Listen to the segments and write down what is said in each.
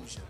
solution.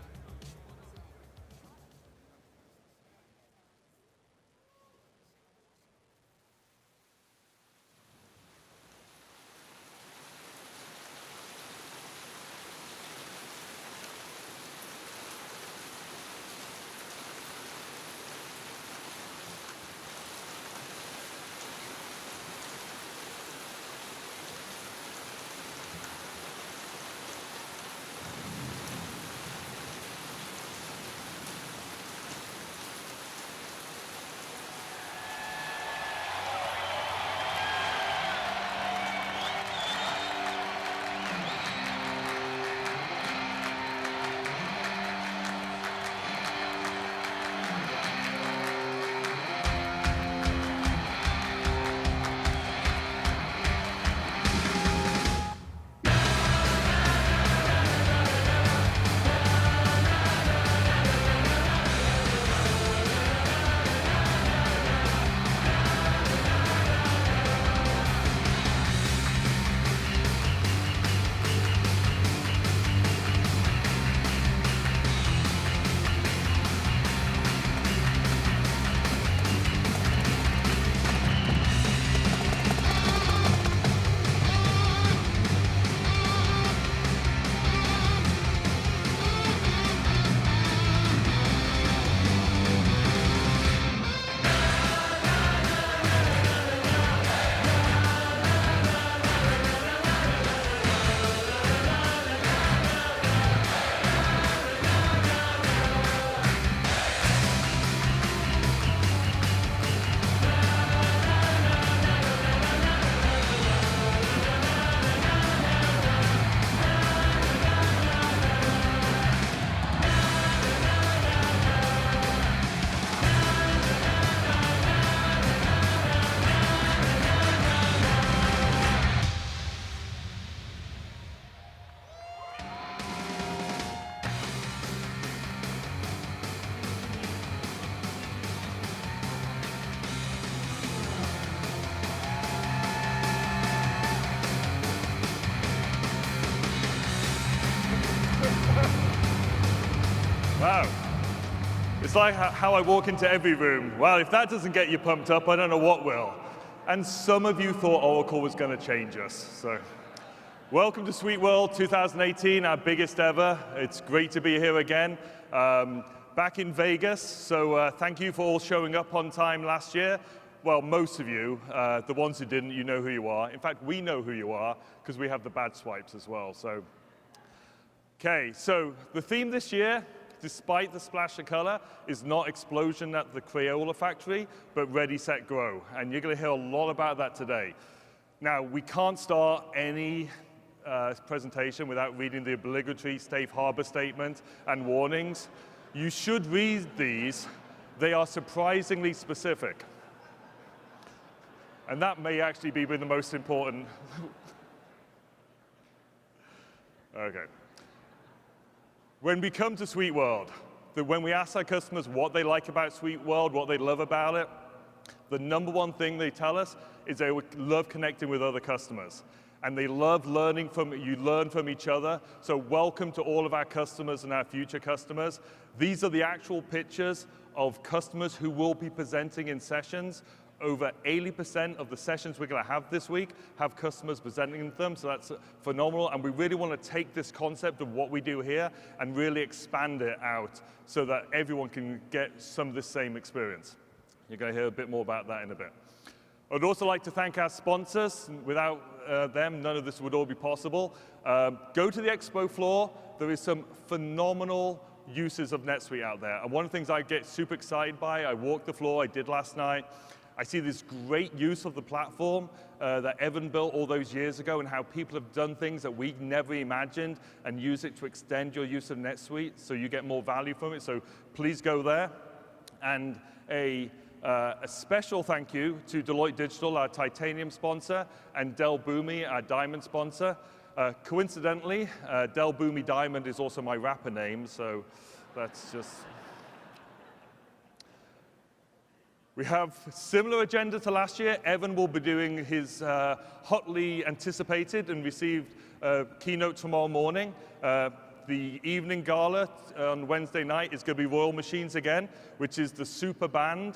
Wow. It's like how I walk into every room. Well, if that doesn't get you pumped up, I don't know what will. And some of you thought Oracle was going to change us. So, welcome to SuiteWorld 2018, our biggest ever. It's great to be here again. Back in Vegas, so thank you for all showing up on time last year. Well, most of you. The ones who didn't, you know who you are. In fact, we know who you are, because we have the badge swipes as well. So, okay, so the theme this year, despite the splash of color, is not explosion at the Crayola factory, but ready, set, grow. And you're going to hear a lot about that today. Now, we can't start any presentation without reading the obligatory safe harbor statement and warnings. You should read these. They are surprisingly specific. And that may actually be the most important. Okay. When we come to SuiteWorld, when we ask our customers what they like about SuiteWorld, what they love about it, the number one thing they tell us is they would love connecting with other customers. And they love learning from, you learn from each other. So welcome to all of our customers and our future customers. These are the actual pictures of customers who will be presenting in sessions. Over 80% of the sessions we're going to have this week have customers presenting them, so that's phenomenal. And we really want to take this concept of what we do here and really expand it out so that everyone can get some of the same experience. You're going to hear a bit more about that in a bit. I'd also like to thank our sponsors. Without them, none of this would all be possible. Go to the expo floor. There is some phenomenal uses of NetSuite out there. And one of the things I get super excited by, I walked the floor, I did last night, I see this great use of the platform that Evan built all those years ago and how people have done things that we never imagined and use it to extend your use of NetSuite so you get more value from it. So please go there. And a special thank you to Deloitte Digital, our titanium sponsor, and Del Boomi, our diamond sponsor. Coincidentally, Del Boomi Diamond is also my rapper name, so that's just... We have a similar agenda to last year. Evan will be doing his hotly anticipated and received keynote tomorrow morning. The evening gala on Wednesday night is going to be Royal Machines again, which is the super band.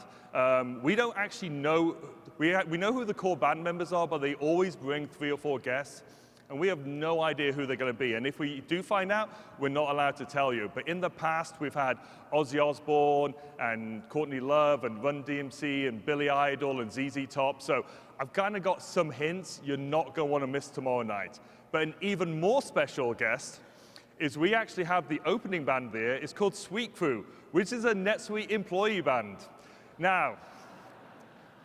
We don't actually know, we know who the core band members are, but they always bring 3 or 4 guests. And we have no idea who they're going to be. And if we do find out, we're not allowed to tell you. But in the past, we've had Ozzy Osbourne and Courtney Love and Run DMC and Billy Idol and ZZ Top. So I've kind of got some hints you're not going to want to miss tomorrow night. But an even more special guest is we actually have the opening band there. It's called Suite Crew, which is a NetSuite employee band. Now,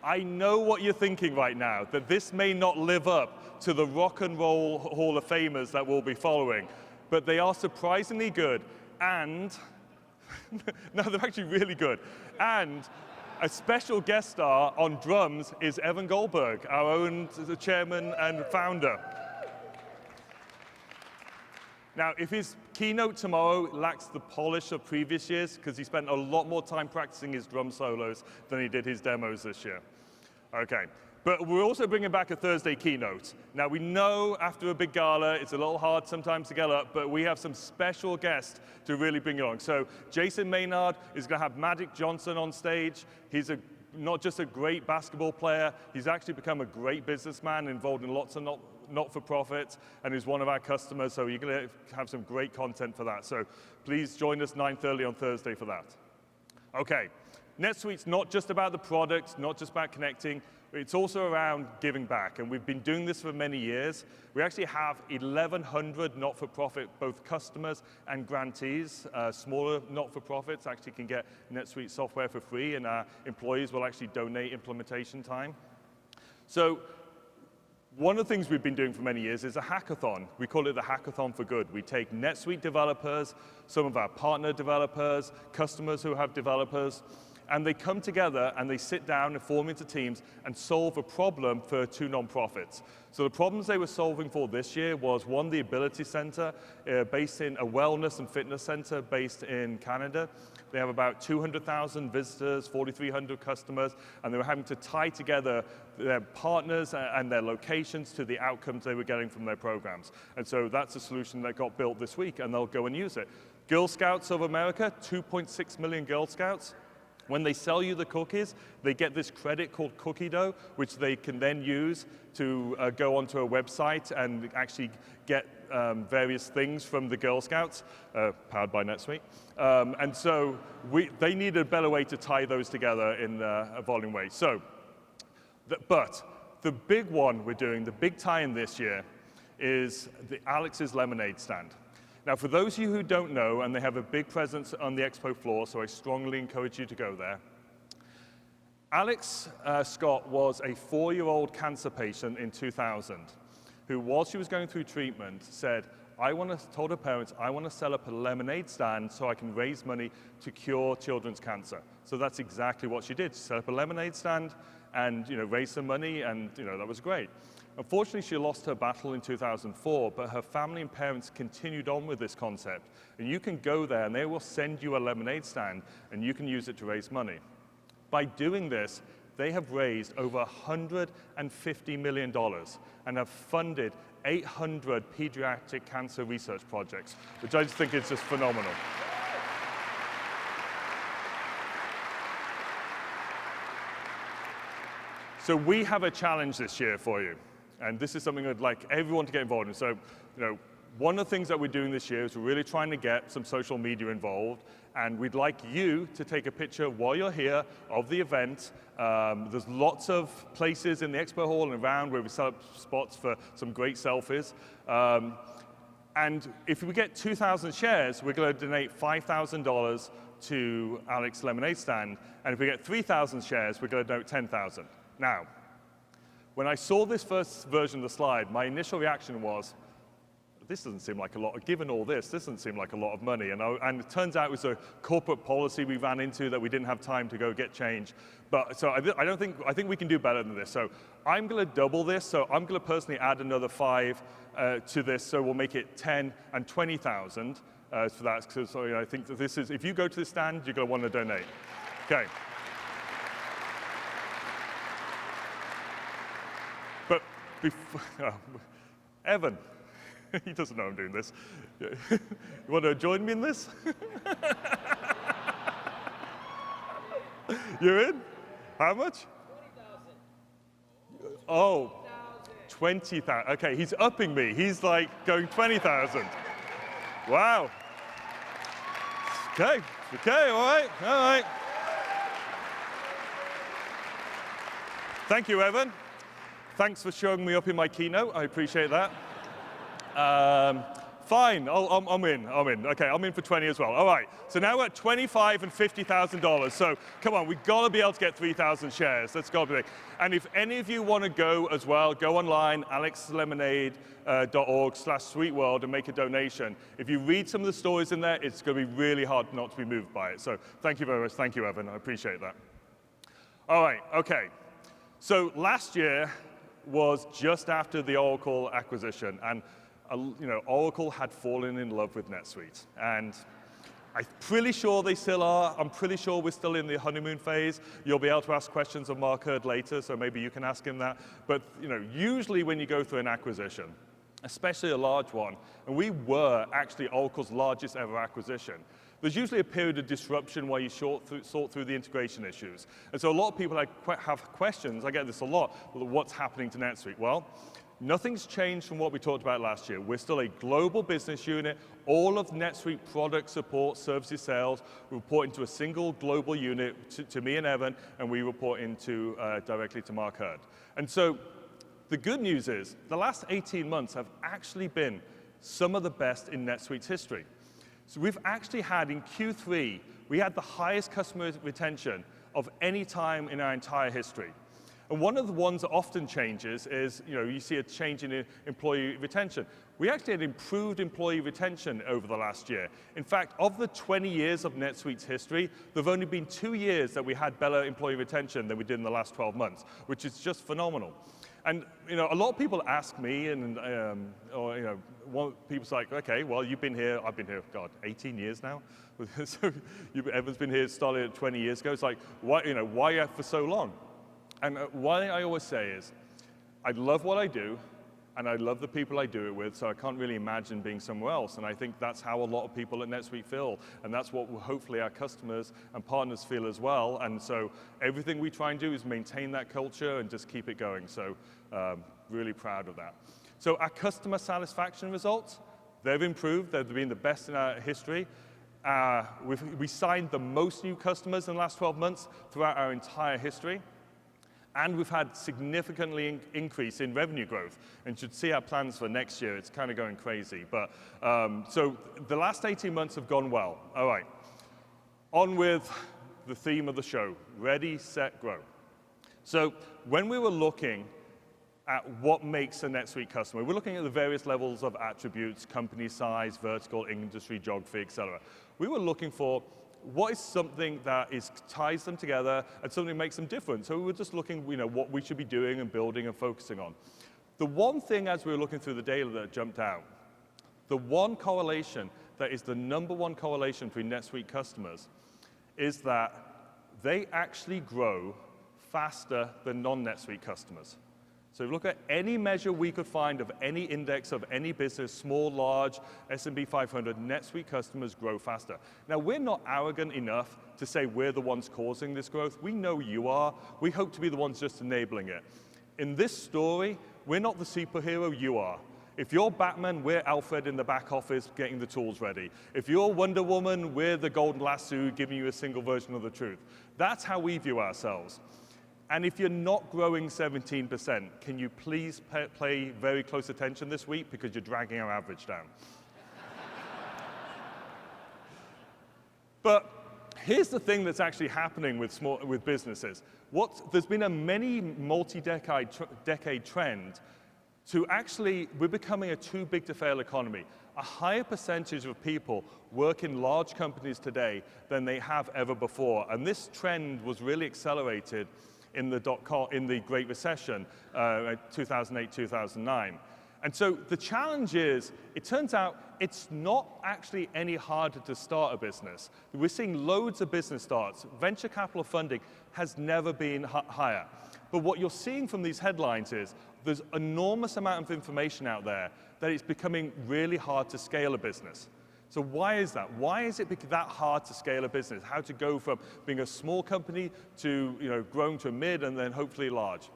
I know what you're thinking right now, that this may not live up to the Rock and Roll Hall of Famers that we'll be following, but they are surprisingly good, and no, they're actually really good. And a special guest star on drums is Evan Goldberg, our own chairman and founder. Now, if his keynote tomorrow lacks the polish of previous years, because he spent a lot more time practicing his drum solos than he did his demos this year. Okay, but we're also bringing back a Thursday keynote. Now, we know after a big gala, it's a little hard sometimes to get up, but we have some special guests to really bring it along. So Jason Maynard is going to have Magic Johnson on stage. He's not just a great basketball player, he's actually become a great businessman involved in lots of not-for-profit, and is one of our customers, so you're going to have some great content for that. So please join us 9:30 on Thursday for that. Okay, NetSuite's not just about the product, not just about connecting, it's also around giving back, and we've been doing this for many years. We actually have 1,100 not-for-profit, both customers and grantees. Smaller not-for-profits actually can get NetSuite software for free, and our employees will actually donate implementation time. So one of the things we've been doing for many years is a hackathon. We call it the Hackathon for Good. We take NetSuite developers, some of our partner developers, customers who have developers, and they come together and they sit down and form into teams and solve a problem for 2 nonprofits. So the problems they were solving for this year was, one, the Ability Center, based in a wellness and fitness center based in Canada. They have about 200,000 visitors, 4,300 customers, and they were having to tie together their partners and their locations to the outcomes they were getting from their programs. And so that's a solution that got built this week, and they'll go and use it. Girl Scouts of America, 2.6 million Girl Scouts. When they sell you the cookies, they get this credit called Cookie Dough, which they can then use to go onto a website and actually get various things from the Girl Scouts, powered by NetSuite. And so they need a better way to tie those together in a volume way. So, but the big one we're doing, the big tie-in this year, is the Alex's Lemonade Stand. Now, for those of you who don't know, and they have a big presence on the expo floor, so I strongly encourage you to go there. Alex Scott was a 4-year-old cancer patient in 2000, who, while she was going through treatment, said, told her parents, I want to set up a lemonade stand so I can raise money to cure children's cancer. So that's exactly what she did. She set up a lemonade stand and raised some money, and that was great. Unfortunately, she lost her battle in 2004, but her family and parents continued on with this concept. And you can go there, and they will send you a lemonade stand, and you can use it to raise money. By doing this, they have raised over $150 million and have funded 800 pediatric cancer research projects, which I just think is just phenomenal. So we have a challenge this year for you. And this is something I'd like everyone to get involved in. So, one of the things that we're doing this year is we're really trying to get some social media involved, and we'd like you to take a picture while you're here of the event. There's lots of places in the expo hall and around where we set up spots for some great selfies. And if we get 2,000 shares, we're going to donate $5,000 to Alex Lemonade Stand. And if we get 3,000 shares, we're going to donate $10,000. Now, when I saw this first version of the slide, my initial reaction was, this doesn't seem like a lot. Given all this doesn't seem like a lot of money. And it turns out it was a corporate policy we ran into that we didn't have time to go get change. But so I think we can do better than this. So I'm going to double this. So I'm going to personally add another 5 to this. So we'll make it 10 and 20,000 for that. So I think that this is, if you go to the stand, you're going to want to donate. Okay. But before, Evan, He doesn't know I'm doing this. You want to join me in this? You're in? How much? 20,000. Oh, 20,000. Okay, he's upping me. He's like going 20,000. Wow. Okay, all right. Thank you, Evan. Thanks for showing me up in my keynote. I appreciate that. Fine, I'm in. Okay, I'm in for 20 as well. All right, so now we're at $25,000 and $50,000. So come on, we've got to be able to get 3,000 shares. That's got to be. And if any of you want to go as well, go online, alexlemonade.org/SuiteWorld and make a donation. If you read some of the stories in there, it's going to be really hard not to be moved by it. So thank you very much. Thank you, Evan. I appreciate that. All right, okay. So last year was just after the Oracle acquisition, and Oracle had fallen in love with NetSuite, and I'm pretty sure they still are. I'm pretty sure we're still in the honeymoon phase. You'll be able to ask questions of Mark Hurd later, so maybe you can ask him that. But usually when you go through an acquisition, especially a large one, and we were actually Oracle's largest ever acquisition, there's usually a period of disruption while you sort through the integration issues. And so a lot of people have questions. I get this a lot. What's happening to NetSuite? Well, nothing's changed from what we talked about last year. We're still a global business unit. All of NetSuite product support, services, sales, we report into a single global unit to me and Evan, and we report into directly to Mark Hurd. And so the good news is the last 18 months have actually been some of the best in NetSuite's history. So we've actually had, in Q3, we had the highest customer retention of any time in our entire history. And one of the ones that often changes is, you see a change in employee retention. We actually had improved employee retention over the last year. In fact, of the 20 years of NetSuite's history, there have only been 2 years that we had better employee retention than we did in the last 12 months, which is just phenomenal. And a lot of people ask me, people's like, okay, well, you've been here, I've been here, God, 18 years now. So Evan's been here, started 20 years ago. It's like, why for so long? And what I always say is, I love what I do, and I love the people I do it with, so I can't really imagine being somewhere else. And I think that's how a lot of people at NetSuite feel, and that's what hopefully our customers and partners feel as well. And so everything we try and do is maintain that culture and just keep it going. So really proud of that. So our customer satisfaction results, they've improved. They've been the best in our history. We signed the most new customers in the last 12 months throughout our entire history. And we've had significantly increase in revenue growth. And you should see our plans for next year. It's kind of going crazy. But so the last 18 months have gone well. All right, on with the theme of the show, ready, set, grow. So when we were looking at what makes a NetSuite customer, we're looking at the various levels of attributes, company size, vertical, industry, geography, et cetera. We were looking for what is something that ties them together and something that makes them different. So we were just looking, what we should be doing and building and focusing on. The one thing as we were looking through the data that jumped out, the one correlation that is the #1 correlation between NetSuite customers is that they actually grow faster than non-NetSuite customers. So if you look at any measure we could find of any index of any business, small, large, S&P 500, NetSuite customers grow faster. Now, we're not arrogant enough to say we're the ones causing this growth. We know you are. We hope to be the ones just enabling it. In this story, we're not the superhero, you are. If you're Batman, we're Alfred in the back office getting the tools ready. If you're Wonder Woman, we're the golden lasso giving you a single version of the truth. That's how we view ourselves. And if you're not growing 17%, can you please pay very close attention this week because you're dragging our average down. But here's the thing that's actually happening with businesses. There's been a multi-decade trend to actually, we're becoming a too big to fail economy. A higher percentage of people work in large companies today than they have ever before. And this trend was really accelerated in the Great Recession, 2008, 2009. And so the challenge is, it turns out it's not actually any harder to start a business. We're seeing loads of business starts. Venture capital funding has never been higher. But what you're seeing from these headlines is there's an enormous amount of information out there that it's becoming really hard to scale a business. So why is that? Why is it that hard to scale a business? How to go from being a small company to growing to a mid and then hopefully large?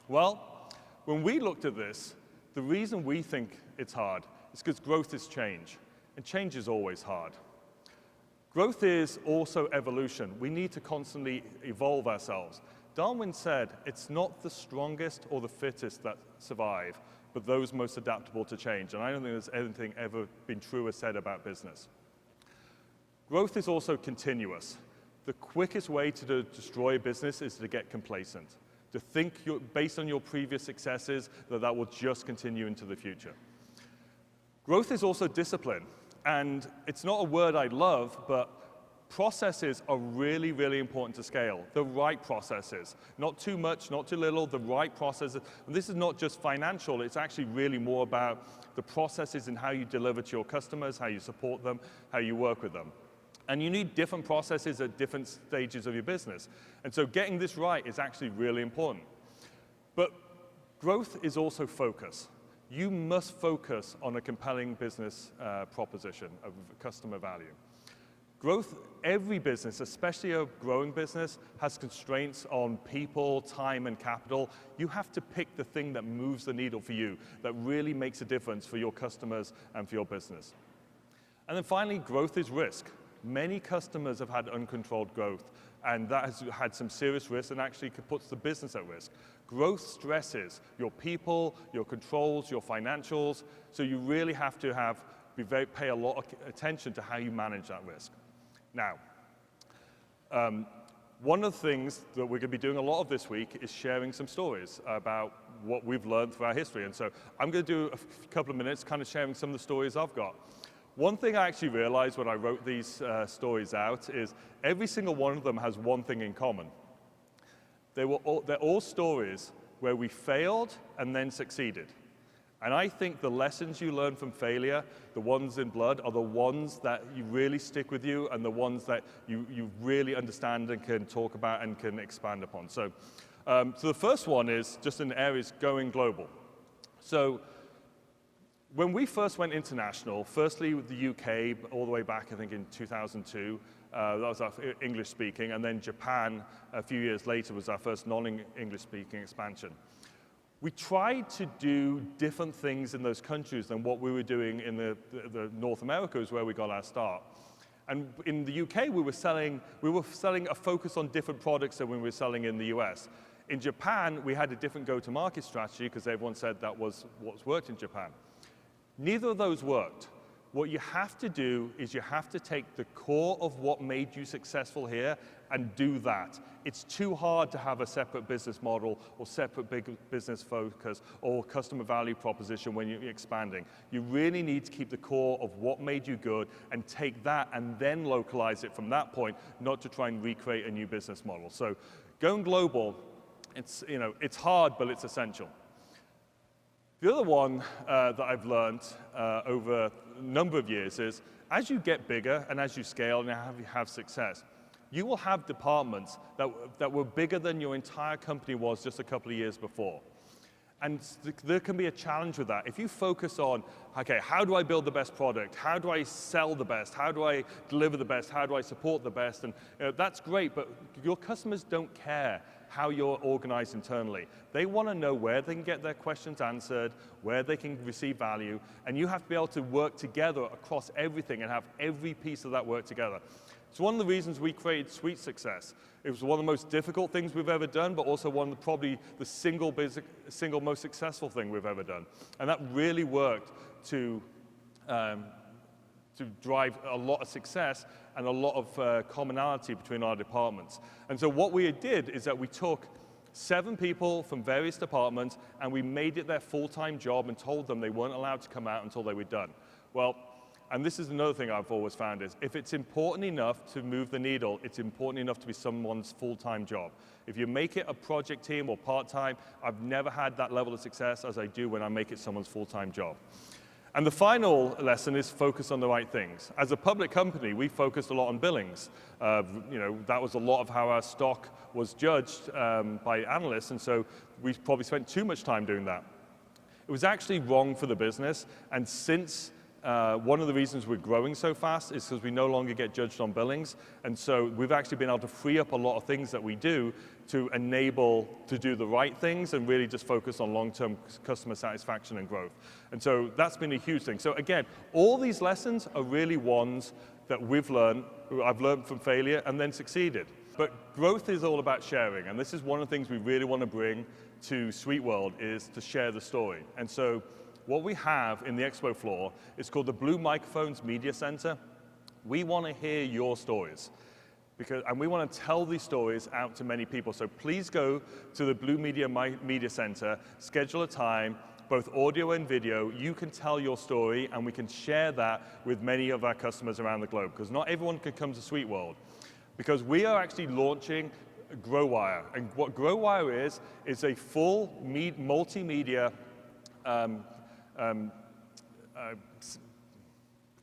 Well, when we looked at this, the reason we think it's hard is because growth is change, and change is always hard. Growth is also evolution. We need to constantly evolve ourselves. Darwin said it's not the strongest or the fittest that survive, but those most adaptable to change. And I don't think there's anything ever been truer said about business. Growth is also continuous. The quickest way to destroy a business is to get complacent, to think based on your previous successes that will just continue into the future. Growth is also discipline. And it's not a word I love, but processes are really, really important to scale. The right processes. Not too much, not too little, the right processes. And this is not just financial, it's actually really more about the processes and how you deliver to your customers, how you support them, how you work with them. And you need different processes at different stages of your business. And so getting this right is actually really important. But growth is also focus. You must focus on a compelling business proposition of customer value. Growth, every business, especially a growing business, has constraints on people, time, and capital. You have to pick the thing that moves the needle for you, that really makes a difference for your customers and for your business. And then finally, growth is risk. Many customers have had uncontrolled growth, and that has had some serious risk and actually puts the business at risk. Growth stresses your people, your controls, your financials, so you really have to pay a lot of attention to how you manage that risk. Now, one of the things that we're going to be doing a lot of this week is sharing some stories about what we've learned through our history. And so I'm going to do a couple of minutes kind of sharing some of the stories I've got. One thing I actually realized when I wrote these stories out is every single one of them has one thing in common. They're all stories where we failed and then succeeded. And I think the lessons you learn from failure, the ones in blood, are the ones that you really stick with you and the ones that you really understand and can talk about and can expand upon. So the first one is just in areas going global. So when we first went international, firstly with the UK, all the way back, I think in 2002, that was our English speaking, and then Japan a few years later was our first non-English speaking expansion. We tried to do different things in those countries than what we were doing in the North America, is where we got our start. And in the UK, we were selling a focus on different products than we were selling in the US. In Japan, we had a different go-to-market strategy because everyone said that was what's worked in Japan. Neither of those worked. What you have to do is you have to take the core of what made you successful here and do that. It's too hard to have a separate business model or separate big business focus or customer value proposition when you're expanding. You really need to keep the core of what made you good and take that and then localize it from that point, not to try and recreate a new business model. So going global, it's hard, but it's essential. The other one that I've learned over a number of years is as you get bigger and as you scale and have success, you will have departments that were bigger than your entire company was just a couple of years before. And there can be a challenge with that. If you focus on, okay, how do I build the best product? How do I sell the best? How do I deliver the best? How do I support the best? And that's great, but your customers don't care how you're organized internally. They want to know where they can get their questions answered, where they can receive value, and you have to be able to work together across everything and have every piece of that work together. It's one of the reasons we created SuiteSuccess. It was one of the most difficult things we've ever done, but also one of probably the single most successful thing we've ever done. And that really worked to drive a lot of success and a lot of commonality between our departments. And so what we did is that we took 7 people from various departments and we made it their full-time job and told them they weren't allowed to come out until they were done. Well, and this is another thing I've always found is, if it's important enough to move the needle, it's important enough to be someone's full-time job. If you make it a project team or part-time, I've never had that level of success as I do when I make it someone's full-time job. And the final lesson is focus on the right things. As a public company, we focused a lot on billings. That was a lot of how our stock was judged by analysts, and so we probably spent too much time doing that. It was actually wrong for the business, and since one of the reasons we're growing so fast is because we no longer get judged on billings, and so we've actually been able to free up a lot of things that we do to enable to do the right things and really just focus on long-term customer satisfaction and growth. And so that's been a huge thing. So again, all these lessons are really ones that I've learned from failure and then succeeded. But growth is all about sharing, and this is one of the things we really want to bring to SuiteWorld is to share the story. And so what we have in the expo floor is called the Blue Microphones Media Center. We want to hear your stories, and we want to tell these stories out to many people. So please go to the Blue Media Center, schedule a time, both audio and video. You can tell your story, and we can share that with many of our customers around the globe, because not everyone can come to SuiteWorld. Because we are actually launching GrowWire, and what GrowWire is a full multimedia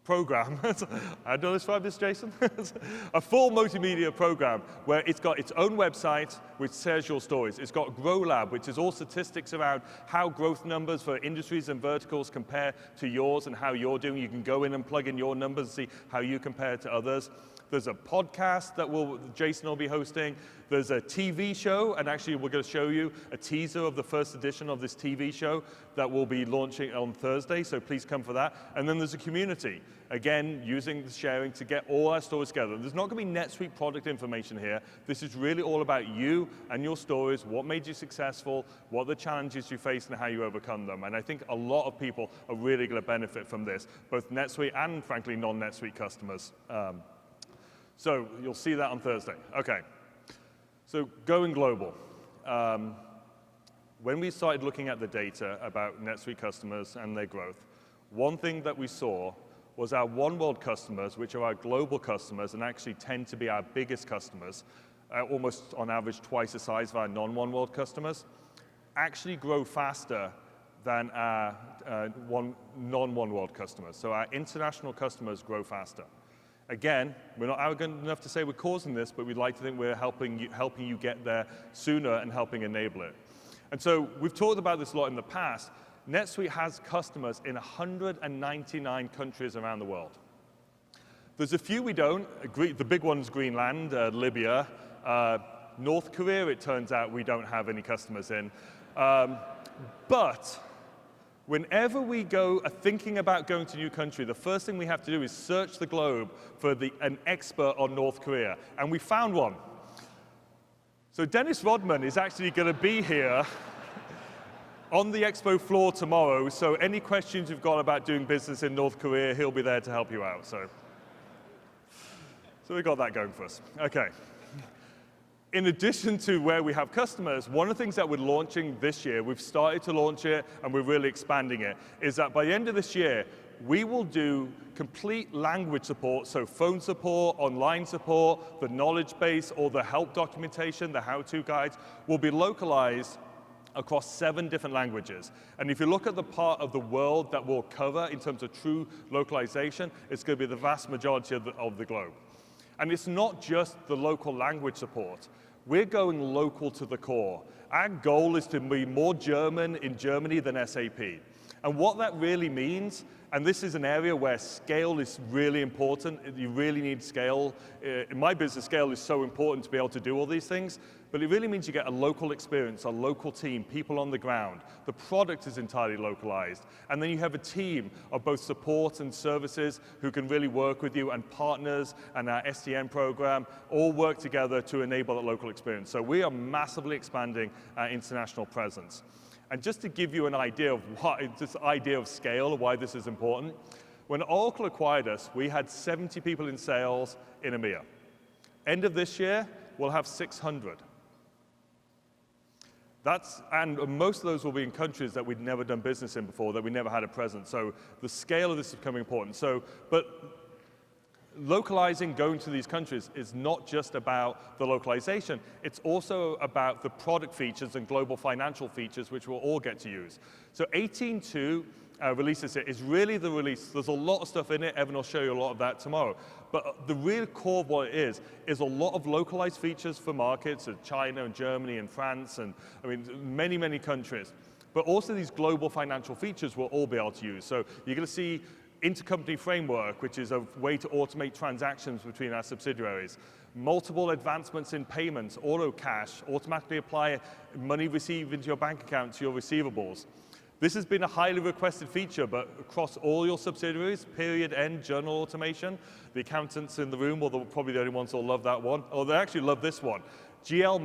program. How do I describe this, Jason? A full multimedia program where it's got its own website which shares your stories. It's got GrowLab, which is all statistics around how growth numbers for industries and verticals compare to yours and how you're doing. You can go in and plug in your numbers and see how you compare to others. There's a podcast that Jason will be hosting. There's a TV show, and actually we're going to show you a teaser of the first edition of this TV show that will be launching on Thursday, so please come for that. And then there's a community, again, using the sharing to get all our stories together. There's not going to be NetSuite product information here. This is really all about you and your stories, what made you successful, what the challenges you faced, and how you overcome them. And I think a lot of people are really going to benefit from this, both NetSuite and, frankly, non-NetSuite customers. So you'll see that on Thursday. Okay, so going global. When we started looking at the data about NetSuite customers and their growth, one thing that we saw was our One World customers, which are our global customers and actually tend to be our biggest customers, almost on average twice the size of our non-One World customers, actually grow faster than our non-One World customers. So our international customers grow faster. Again, we're not arrogant enough to say we're causing this, but we'd like to think we're helping you get there sooner and helping enable it. And so we've talked about this a lot in the past. NetSuite has customers in 199 countries around the world. There's a few we don't. The big one's Greenland, Libya. North Korea, it turns out, we don't have any customers in. But whenever we are thinking about going to a new country, the first thing we have to do is search the globe for an expert on North Korea. And we found one. So Dennis Rodman is actually going to be here on the expo floor tomorrow. So any questions you've got about doing business in North Korea, he'll be there to help you out. So we got that going for us. Okay. In addition to where we have customers, one of the things that we're launching this year, we've started to launch it and we're really expanding it, is that by the end of this year, we will do complete language support, so phone support, online support, the knowledge base, all the help documentation, the how-to guides, will be localized across 7 different languages. And if you look at the part of the world that we'll cover in terms of true localization, it's going to be the vast majority of the globe. And it's not just the local language support. We're going local to the core. Our goal is to be more German in Germany than SAP. And what that really means, and this is an area where scale is really important. You really need scale. In my business, scale is so important to be able to do all these things. But it really means you get a local experience, a local team, people on the ground. The product is entirely localized. And then you have a team of both support and services who can really work with you, and partners and our SDN program all work together to enable that local experience. So we are massively expanding our international presence. And just to give you an idea of this idea of scale, why this is important, when Oracle acquired us, we had 70 people in sales in EMEA. End of this year, we'll have 600. And most of those will be in countries that we'd never done business in before, that we never had a presence. So the scale of this is becoming important. But localizing, going to these countries, is not just about the localization. It's also about the product features and global financial features, which we'll all get to use. So 18.2 release this year. It's really the release. There's a lot of stuff in it. Evan will show you a lot of that tomorrow. But the real core of what it is a lot of localized features for markets of China and Germany and France and, I mean, many, many countries. But also these global financial features we'll all be able to use. So you're going to see intercompany framework, which is a way to automate transactions between our subsidiaries. Multiple advancements in payments, auto cash, automatically apply money received into your bank account to your receivables. This has been a highly requested feature, but across all your subsidiaries, period end, journal automation. The accountants in the room are probably the only ones who'll love that one. Oh, they actually love this one. GL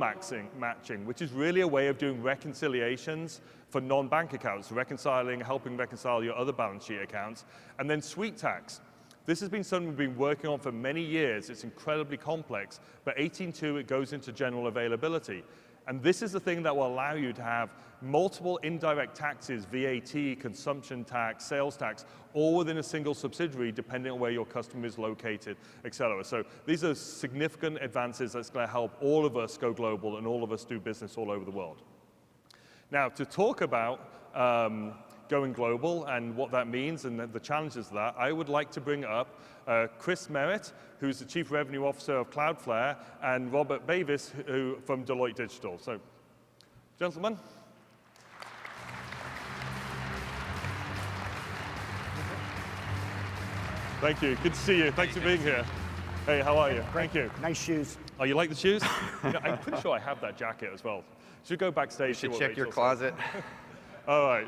matching, which is really a way of doing reconciliations for non-bank accounts, helping reconcile your other balance sheet accounts. And then Suite Tax. This has been something we've been working on for many years. It's incredibly complex, but 18.2, it goes into general availability. And this is the thing that will allow you to have multiple indirect taxes, VAT, consumption tax, sales tax, all within a single subsidiary, depending on where your customer is located, et cetera. So these are significant advances that's going to help all of us go global and all of us do business all over the world. Now, to talk about going global and what that means and the challenges of that, I would like to bring up Chris Merritt, who's the Chief Revenue Officer of Cloudflare, and Robert Bavis, from Deloitte Digital. So, gentlemen. Thank you. Good to see you. Thanks for being here. Hey, how are you? Thank you. Nice shoes. Oh, you like the shoes? You know, I'm pretty sure I have that jacket as well. Should go backstage. You should check your closet. All right.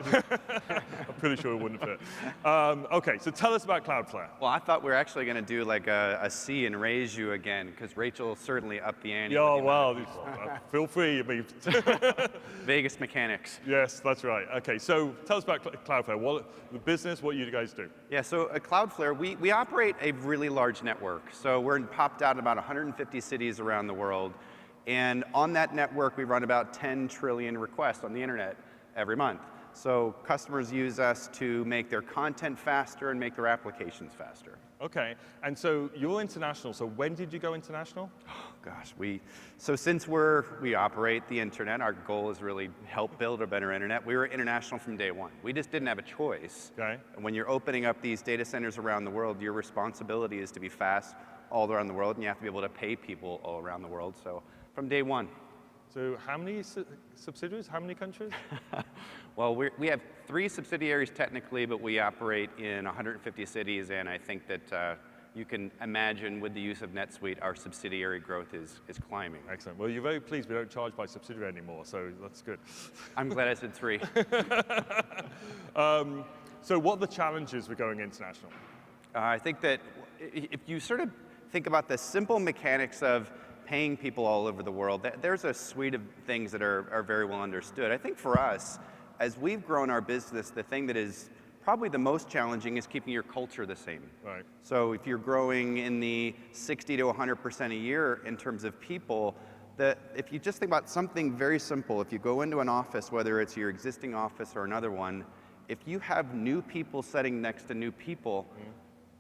I'm pretty sure it wouldn't fit. OK, so tell us about Cloudflare. Well, I thought we were actually going to do like a C and raise you again, because Rachel certainly upped the ante. Yeah, well, feel free. Vegas mechanics. Yes, that's right. OK, so tell us about Cloudflare. The business, what you guys do. Yeah, so at Cloudflare, we operate a really large network. So we're popped out in about 150 cities around the world. And on that network, we run about 10 trillion requests on the internet every month. So customers use us to make their content faster and make their applications faster. OK, and so you're international. So when did you go international? Oh, gosh, so since we operate the internet, our goal is really help build a better internet. We were international from day one. We just didn't have a choice. Okay. And when you're opening up these data centers around the world, your responsibility is to be fast all around the world, and you have to be able to pay people all around the world. So from day one. So how many subsidiaries? How many countries? Well, we have 3 subsidiaries technically, but we operate in 150 cities, and I think that you can imagine with the use of NetSuite, our subsidiary growth is climbing. Excellent. Well, you're very pleased we don't charge by subsidiary anymore, so that's good. I'm glad I said 3. So what are the challenges with going international? I think that if you sort of think about the simple mechanics of paying people all over the world, there's a suite of things that are very well understood. I think for us, as we've grown our business, the thing that is probably the most challenging is keeping your culture the same. Right. So if you're growing in the 60 to 100% a year in terms of people, if you just think about something very simple, if you go into an office, whether it's your existing office or another one, if you have new people sitting next to new people,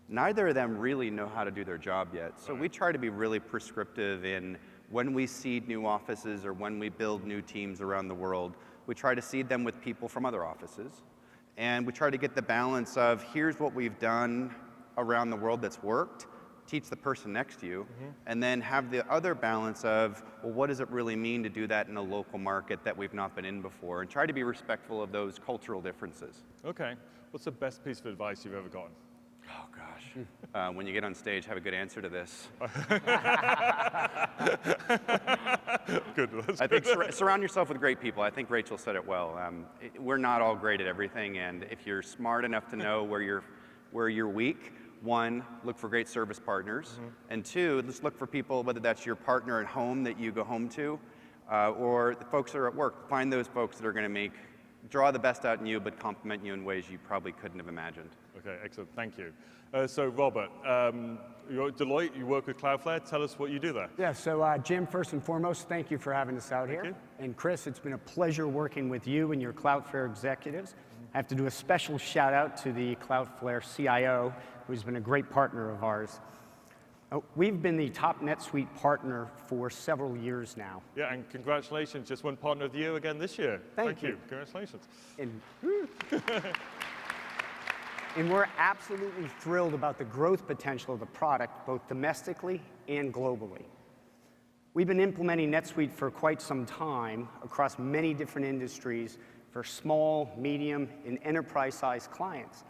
neither of them really know how to do their job yet. So we try to be really prescriptive in when we seed new offices or when we build new teams around the world, we try to seed them with people from other offices. And we try to get the balance of here's what we've done around the world that's worked, teach the person next to you, and then have the other balance of, well, what does it really mean to do that in a local market that we've not been in before? And try to be respectful of those cultural differences. OK. What's the best piece of advice you've ever gotten? Oh, gosh. When you get on stage, have a good answer to this. Good. I think surround yourself with great people. I think Rachel said it well. We're not all great at everything, and if you're smart enough to know where you're weak, 1, look for great service partners, and 2, just look for people, whether that's your partner at home that you go home to, or the folks that are at work. Find those folks that are going to draw the best out in you, but compliment you in ways you probably couldn't have imagined. OK, excellent. Thank you. So Robert, you're at Deloitte. You work with Cloudflare. Tell us what you do there. Yeah, so Jim, first and foremost, thank you for having us out here. you. And Chris, it's been a pleasure working with you and your Cloudflare executives. I have to do a special shout out to the Cloudflare CIO, who's been a great partner of ours. We've been the top NetSuite partner for several years now. Yeah, and congratulations. Just won Partner of the Year again this year. Thank you. Congratulations. And And we're absolutely thrilled about the growth potential of the product, both domestically and globally. We've been implementing NetSuite for quite some time across many different industries for small, medium, and enterprise-sized clients.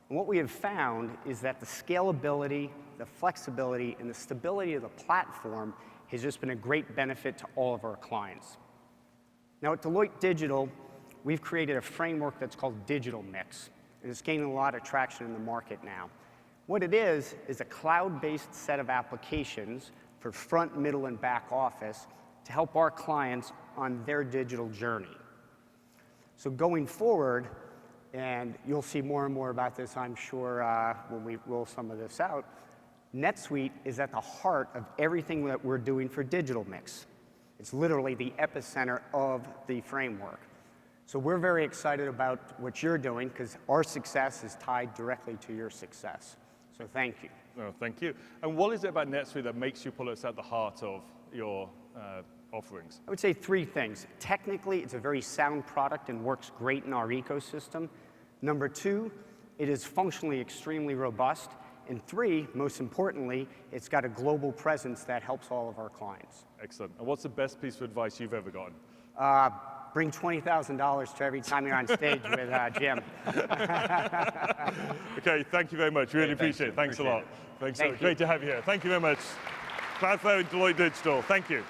And what we have found is that the scalability, the flexibility, and the stability of the platform has just been a great benefit to all of our clients. Now, at Deloitte Digital, we've created a framework that's called Digital Mix, and it's gaining a lot of traction in the market now. What it is a cloud-based set of applications for front, middle, and back office to help our clients on their digital journey. So going forward, and you'll see more and more about this, I'm sure, when we roll some of this out, NetSuite is at the heart of everything that we're doing for Digital Mix. It's literally the epicenter of the framework. So we're very excited about what you're doing because our success is tied directly to your success. So thank you. No, thank you. And what is it about NetSuite that makes you pull us at the heart of your offerings? I would say 3 things. Technically, it's a very sound product and works great in our ecosystem. Number 2, it is functionally extremely robust. And 3, most importantly, it's got a global presence that helps all of our clients. Excellent. And what's the best piece of advice you've ever gotten? Bring $20,000 to every time you're on stage with Jim. Okay, thank you very much. Really appreciate it. Thanks a lot. Thanks so much. Great to have you here. Thank you very much. Cloudflare and Deloitte Digital. Thank you.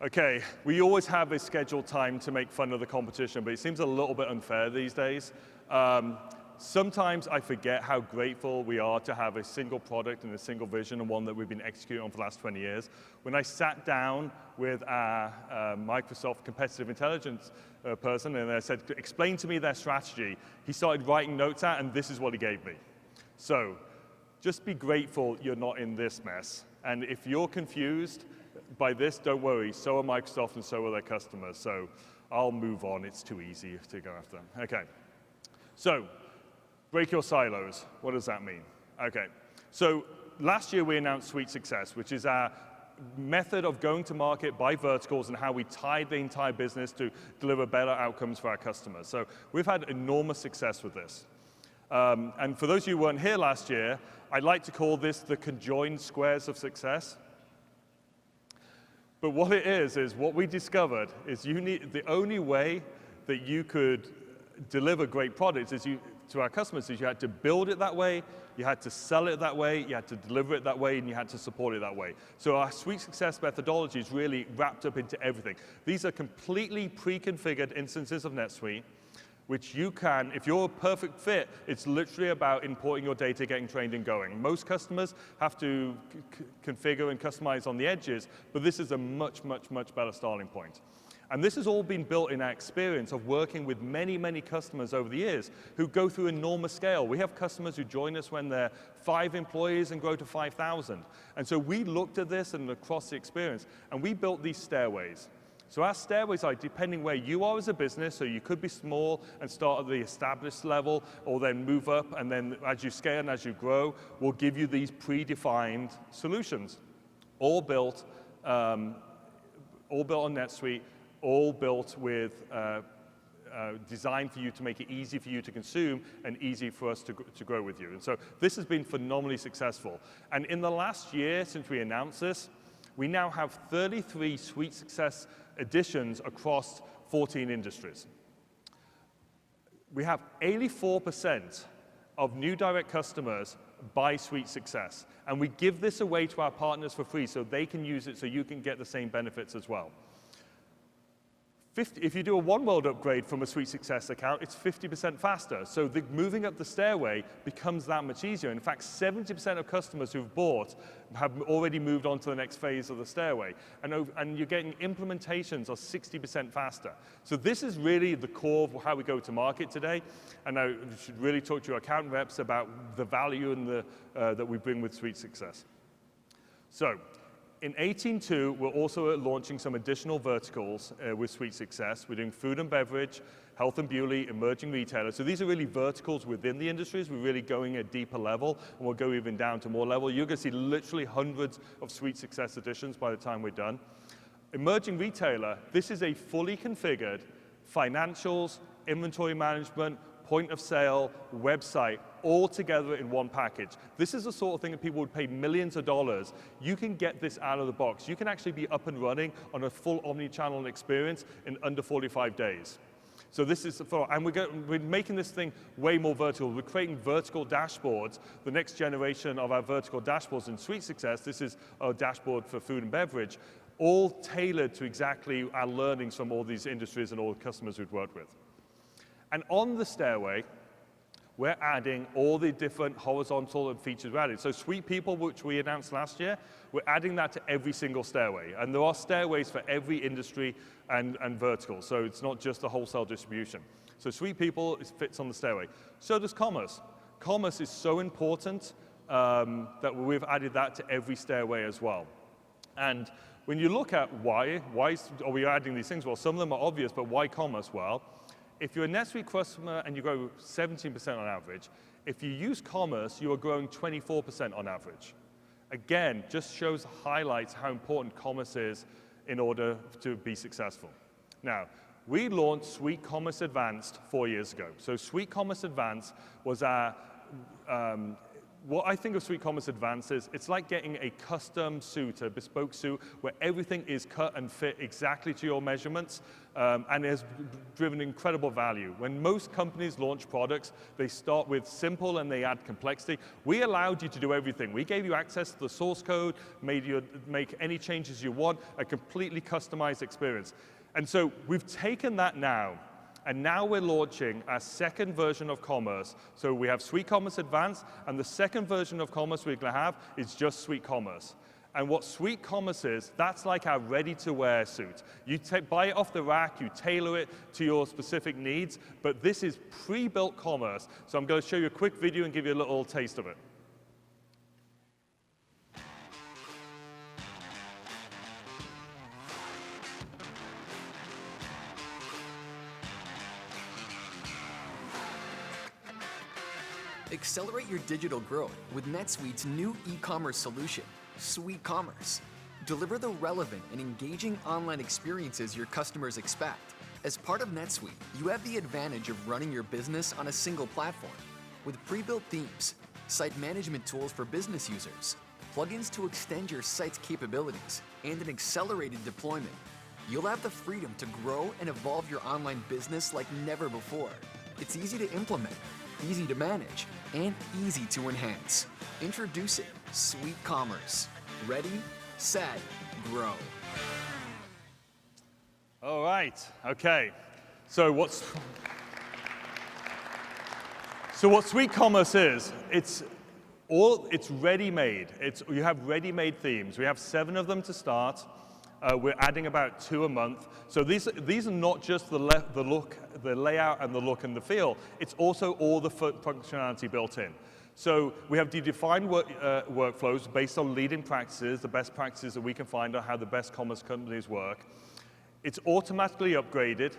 Okay, we always have a scheduled time to make fun of the competition, but it seems a little bit unfair these days. Sometimes I forget how grateful we are to have a single product and a single vision, and one that we've been executing on for the last 20 years. When I sat down with our Microsoft competitive intelligence person and I said, explain to me their strategy, he started writing notes out, and this is what he gave me. So just be grateful you're not in this mess. And if you're confused by this, don't worry. So are Microsoft and so are their customers. So I'll move on. It's too easy to go after them. Okay. So break your silos. What does that mean? Okay. So last year we announced SuiteSuccess, which is our method of going to market by verticals and how we tie the entire business to deliver better outcomes for our customers. So we've had enormous success with this. And for those of you who weren't here last year, I'd like to call this the conjoined squares of success. But what it is what we discovered is the only way that you could deliver great products to our customers is you had to build it that way, you had to sell it that way, you had to deliver it that way, and you had to support it that way. So our SuiteSuccess methodology is really wrapped up into everything. These are completely pre-configured instances of NetSuite, which you can, if you're a perfect fit, it's literally about importing your data, getting trained and going. Most customers have to configure and customize on the edges, but this is a much, much, much better starting point. And this has all been built in our experience of working with many, many customers over the years who go through enormous scale. We have customers who join us when they're 5 employees and grow to 5,000. And so we looked at this and across the experience, and we built these stairways. So our stairways are depending where you are as a business, so you could be small and start at the established level, or then move up, and then as you scale and as you grow, we'll give you these predefined solutions, all built on NetSuite, all built with designed for you to make it easy for you to consume and easy for us to grow with you. And so this has been phenomenally successful. And in the last year since we announced this, we now have 33 SuiteSuccess editions across 14 industries. We have 84% of new direct customers buy SuiteSuccess, and we give this away to our partners for free so they can use it so you can get the same benefits as well. If you do a OneWorld upgrade from a SuiteSuccess account, it's 50% faster. So moving up the stairway becomes that much easier. In fact, 70% of customers who've bought have already moved on to the next phase of the stairway. And you're getting implementations are 60% faster. So this is really the core of how we go to market today. And I should really talk to your account reps about the value and that we bring with SuiteSuccess. So in 18.2, we're also launching some additional verticals with SuiteSuccess. We're doing food and beverage, health and beauty, emerging retailers. So these are really verticals within the industries. We're really going a deeper level, and we'll go even down to more level. You're going to see literally hundreds of SuiteSuccess editions by the time we're done. Emerging retailer, this is a fully configured financials, inventory management, point of sale, website, all together in one package. This is the sort of thing that people would pay millions of dollars. You can get this out of the box. You can actually be up and running on a full omni-channel experience in under 45 days. So this is, and we're making this thing way more vertical. We're creating vertical dashboards. The next generation of our vertical dashboards in SuiteSuccess, this is our dashboard for food and beverage, all tailored to exactly our learnings from all these industries and all the customers we've worked with. And on the stairway, we're adding all the different horizontal and features we're adding. So Suite People, which we announced last year, we're adding that to every single stairway. And there are stairways for every industry and vertical. So it's not just the wholesale distribution. So Suite People fits on the stairway. So does commerce. Commerce is so important that we've added that to every stairway as well. And when you look at why are we adding these things? Well, some of them are obvious, but why commerce? Well, if you're a NetSuite customer and you grow 17% on average, if you use commerce, you are growing 24% on average. Again, just highlights how important commerce is in order to be successful. Now, we launched SuiteCommerce Advanced 4 years ago. So SuiteCommerce Advanced was our what I think of SuiteCommerce Advanced is, it's like getting a custom suit, a bespoke suit, where everything is cut and fit exactly to your measurements, and it has driven incredible value. When most companies launch products, they start with simple and they add complexity. We allowed you to do everything. We gave you access to the source code, made you make any changes you want, a completely customized experience. And so we've taken that now, and now we're launching our second version of commerce. So we have SuiteCommerce Advanced, and the second version of commerce we're going to have is just SuiteCommerce. And what SuiteCommerce is, that's like our ready-to-wear suit. You buy it off the rack, you tailor it to your specific needs, but this is pre-built commerce. So I'm going to show you a quick video and give you a little taste of it. Accelerate your digital growth with NetSuite's new e-commerce solution, SuiteCommerce. Deliver the relevant and engaging online experiences your customers expect. As part of NetSuite, you have the advantage of running your business on a single platform with pre-built themes, site management tools for business users, plugins to extend your site's capabilities, and an accelerated deployment. You'll have the freedom to grow and evolve your online business like never before. It's easy to implement, easy to manage, and easy to enhance. Introducing SuiteCommerce. Ready, set, grow. All right, okay. So what SuiteCommerce is, it's ready-made. You have ready-made themes. We have 7 of them to start. We're adding about 2 a month. So these are not just the layout and the look and the feel. It's also all the functionality built in. So we have defined workflows based on leading practices, the best practices that we can find on how the best commerce companies work. It's automatically upgraded.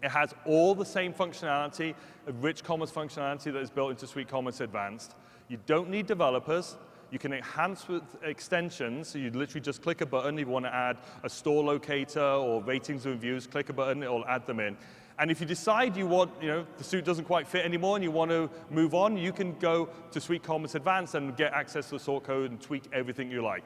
It has all the same functionality, rich commerce functionality that is built into SuiteCommerce Advanced. You don't need developers. You can enhance with extensions, so you literally just click a button. If you want to add a store locator or ratings and reviews, click a button, it will add them in. And if you decide you want, the suite doesn't quite fit anymore and you want to move on, you can go to SuiteCommerce Advanced and get access to the sort code and tweak everything you like.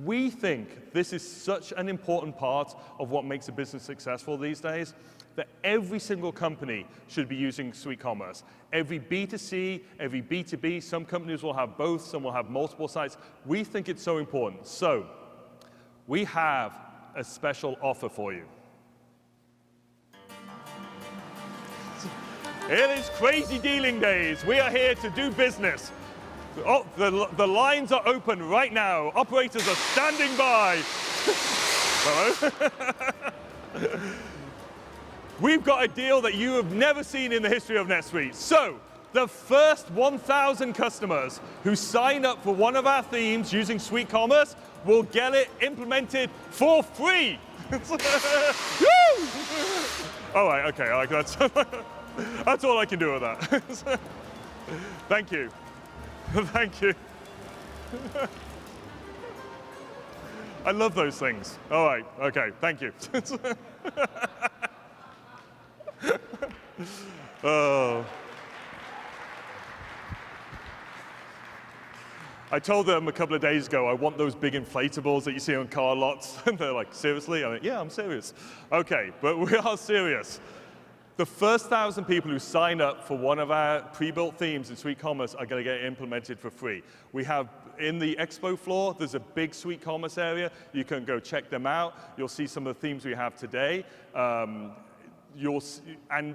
We think this is such an important part of what makes a business successful these days, that every single company should be using SuiteCommerce. Every B2C, every B2B, some companies will have both, some will have multiple sites. We think it's so important. So we have a special offer for you. It is crazy dealing days. We are here to do business. Oh, the lines are open right now. Operators are standing by. We've got a deal that you have never seen in the history of NetSuite. So, the first 1,000 customers who sign up for one of our themes using SuiteCommerce will get it implemented for free. All right, okay, that's all I can do with that. Thank you. Thank you. I love those things. All right, okay, thank you. Oh. I told them a couple of days ago, I want those big inflatables that you see on car lots. And they're like, seriously? I'm like, yeah, I'm serious. Okay, but we are serious. The first 1,000 people who sign up for one of our pre-built themes in SuiteCommerce are going to get it implemented for free. We have, in the expo floor, there's a big SuiteCommerce area. You can go check them out. You'll see some of the themes we have today. And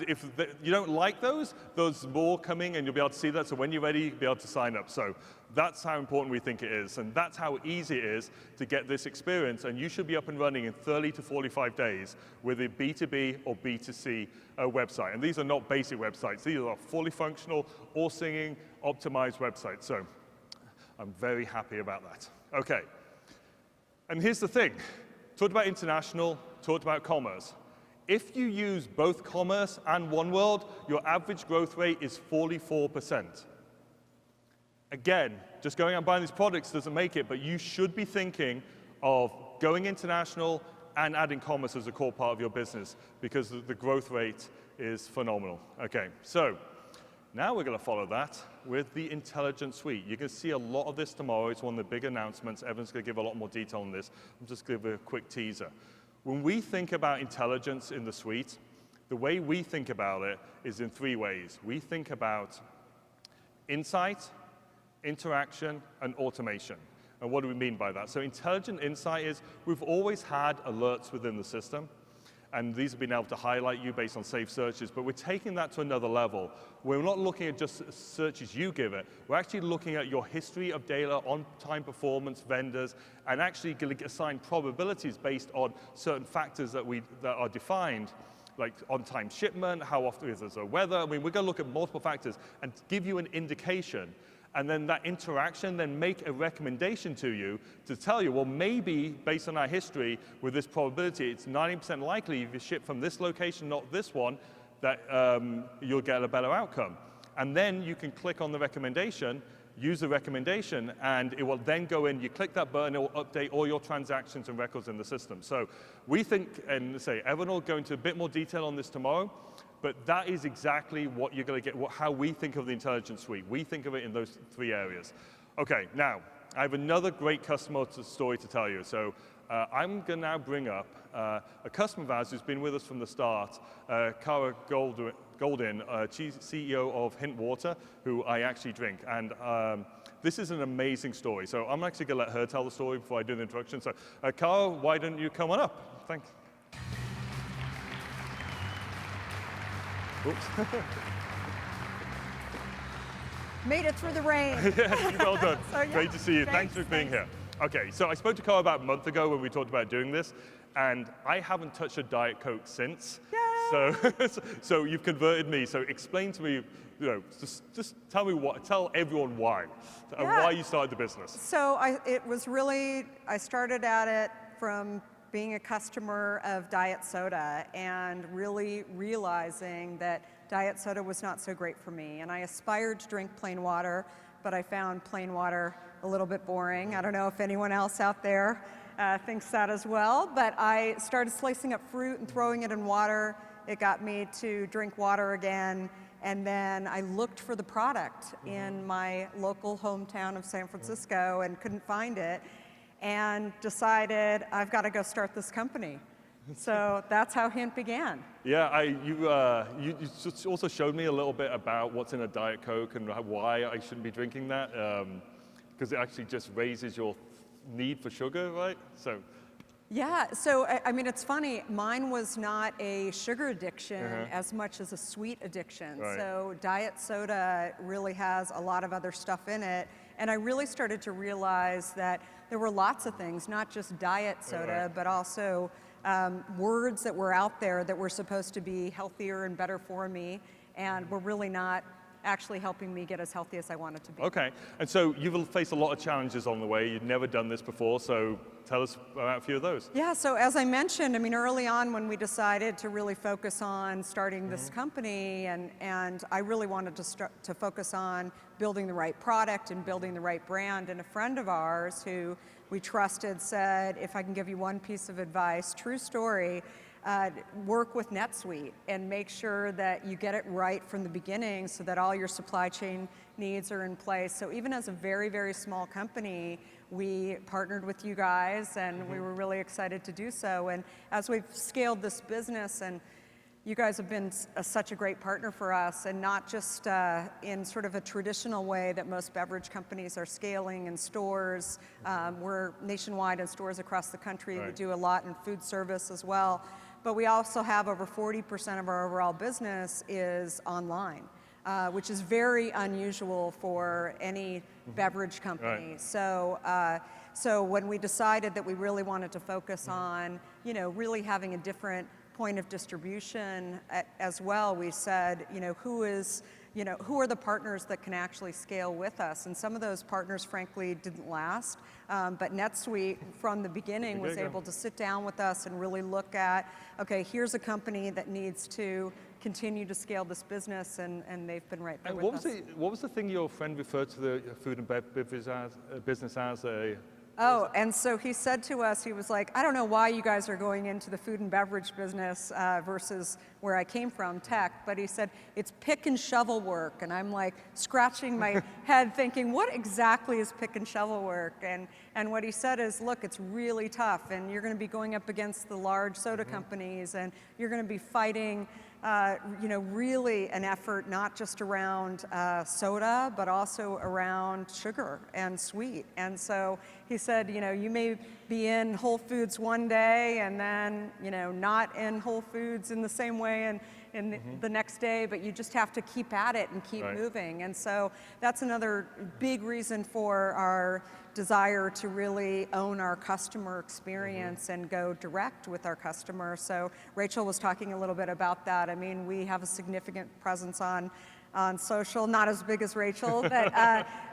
if you don't like those, there's more coming, and you'll be able to see that. So when you're ready, you'll be able to sign up. So that's how important we think it is, and that's how easy it is to get this experience. And you should be up and running in 30 to 45 days with a B2B or B2C website. And these are not basic websites. These are fully functional, all singing, optimized websites. So I'm very happy about that. Okay. And here's the thing. Talked about international, talked about commerce. If you use both commerce and OneWorld, your average growth rate is 44%. Again, just going out and buying these products doesn't make it, but you should be thinking of going international and adding commerce as a core part of your business, because the growth rate is phenomenal. Okay, so now we're going to follow that with the Intelligent Suite. You're going to see a lot of this tomorrow. It's one of the big announcements. Evan's going to give a lot more detail on this. I'm just going to give a quick teaser. When we think about intelligence in the suite, the way we think about it is in three ways. We think about insight, interaction, and automation. And what do we mean by that? So intelligent insight is we've always had alerts within the system, and these have been able to highlight you based on safe searches, but we're taking that to another level. We're not looking at just searches you give it. We're actually looking at your history of data, on-time performance, vendors, and actually going to assign probabilities based on certain factors that are defined, like on-time shipment, how often is there weather. I mean, we're going to look at multiple factors and give you an indication. And then that interaction, then make a recommendation to you to tell you, well, maybe based on our history with this probability, it's 90% likely if you ship from this location, not this one, that you'll get a better outcome. And then you can click on the recommendation, use the recommendation, and it will then go in, you click that button, it will update all your transactions and records in the system. So we think, and say, Evan will go into a bit more detail on this tomorrow, but that is exactly what you're going to get, how we think of the Intelligent Suite. We think of it in those three areas. Okay, now, I have another great customer story to tell you. So I'm going to now bring up a customer of ours who's been with us from the start, Cara Goldin, CEO of Hint Water, who I actually drink. And this is an amazing story. So I'm actually going to let her tell the story before I do the introduction. So Cara, why don't you come on up? Thanks. Oops. Made it through the rain. Yeah, well done. So, yeah. Great to see you. Thanks for being here. Okay, so I spoke to Cara about a month ago when we talked about doing this, and I haven't touched a Diet Coke since. Yay! So you've converted me. So explain to me, just tell everyone why, why you started the business. So I started at it from being a customer of diet soda and really realizing that diet soda was not so great for me. And I aspired to drink plain water, but I found plain water a little bit boring. I don't know if anyone else out there thinks that as well, but I started slicing up fruit and throwing it in water. It got me to drink water again, and then I looked for the product in my local hometown of San Francisco and couldn't find it, and decided I've got to go start this company. So that's how Hint began. Yeah, you also showed me a little bit about what's in a Diet Coke and why I shouldn't be drinking that, because it actually just raises your need for sugar, right? So. Yeah, so I mean, it's funny, mine was not a sugar addiction as much as a sweet addiction. Right. So diet soda really has a lot of other stuff in it. And I really started to realize that there were lots of things, not just diet soda, but also words that were out there that were supposed to be healthier and better for me, and were really not actually helping me get as healthy as I wanted to be. Okay, and so you've faced a lot of challenges on the way. You've never done this before, so tell us about a few of those. Yeah, so as I mentioned, I mean, early on when we decided to really focus on starting this company, and I really wanted to focus on building the right product and building the right brand, and a friend of ours who we trusted said, if I can give you one piece of advice, true story, work with NetSuite and make sure that you get it right from the beginning so that all your supply chain needs are in place. So even as a very, very small company, we partnered with you guys, and we were really excited to do so. And as we've scaled this business, and you guys have been such a great partner for us, and not just in sort of a traditional way that most beverage companies are scaling in stores. We're nationwide in stores across the country. Right. We do a lot in food service as well. But we also have over 40% of our overall business is online, which is very unusual for any beverage company. Right. So when we decided that we really wanted to focus on, really having a different point of distribution as well, we said, who are the partners that can actually scale with us? And some of those partners, frankly, didn't last. But NetSuite, from the beginning, was able to sit down with us and really look at, okay, here's a company that needs to continue to scale this business, and they've been right there with us. What was the thing your friend referred to the food and beverage business as? Oh, and so he said to us, he was like, I don't know why you guys are going into the food and beverage business versus where I came from, tech, but he said, it's pick and shovel work. And I'm like scratching my head thinking, what exactly is pick and shovel work? And what he said is, look, it's really tough, and you're gonna be going up against the large soda companies, and you're gonna be fighting really an effort not just around soda, but also around sugar and sweet. And so he said, you may be in Whole Foods one day and then, not in Whole Foods in the same way and in the next day, but you just have to keep at it and keep moving. And so that's another big reason for our desire to really own our customer experience and go direct with our customer. So Rachel was talking a little bit about that. I mean, we have a significant presence on social, not as big as Rachel,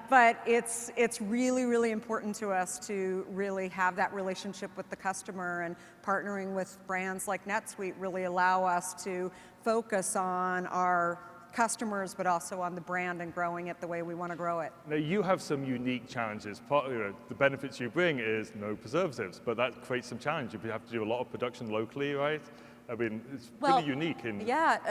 but it's really, really important to us to really have that relationship with the customer, and partnering with brands like NetSuite really allow us to focus on our customers, but also on the brand and growing it the way we want to grow it. Now, you have some unique challenges. Part of the benefits you bring is no preservatives, but that creates some challenge. You have to do a lot of production locally, right? I mean, it's pretty unique.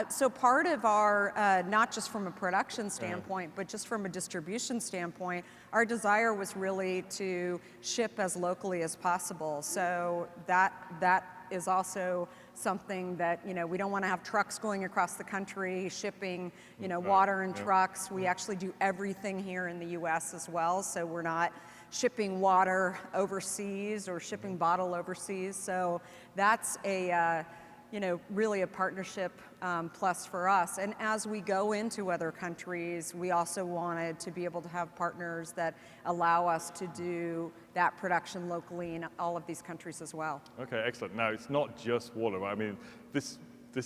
So part of our, not just from a production standpoint, but just from a distribution standpoint, our desire was really to ship as locally as possible. So that is also something that, we don't want to have trucks going across the country shipping, water in trucks. We actually do everything here in the US as well, so we're not shipping water overseas or shipping bottle overseas. So that's a really a partnership plus for us. And as we go into other countries, we also wanted to be able to have partners that allow us to do that production locally in all of these countries as well. Okay, excellent. Now, it's not just water, right? I mean, this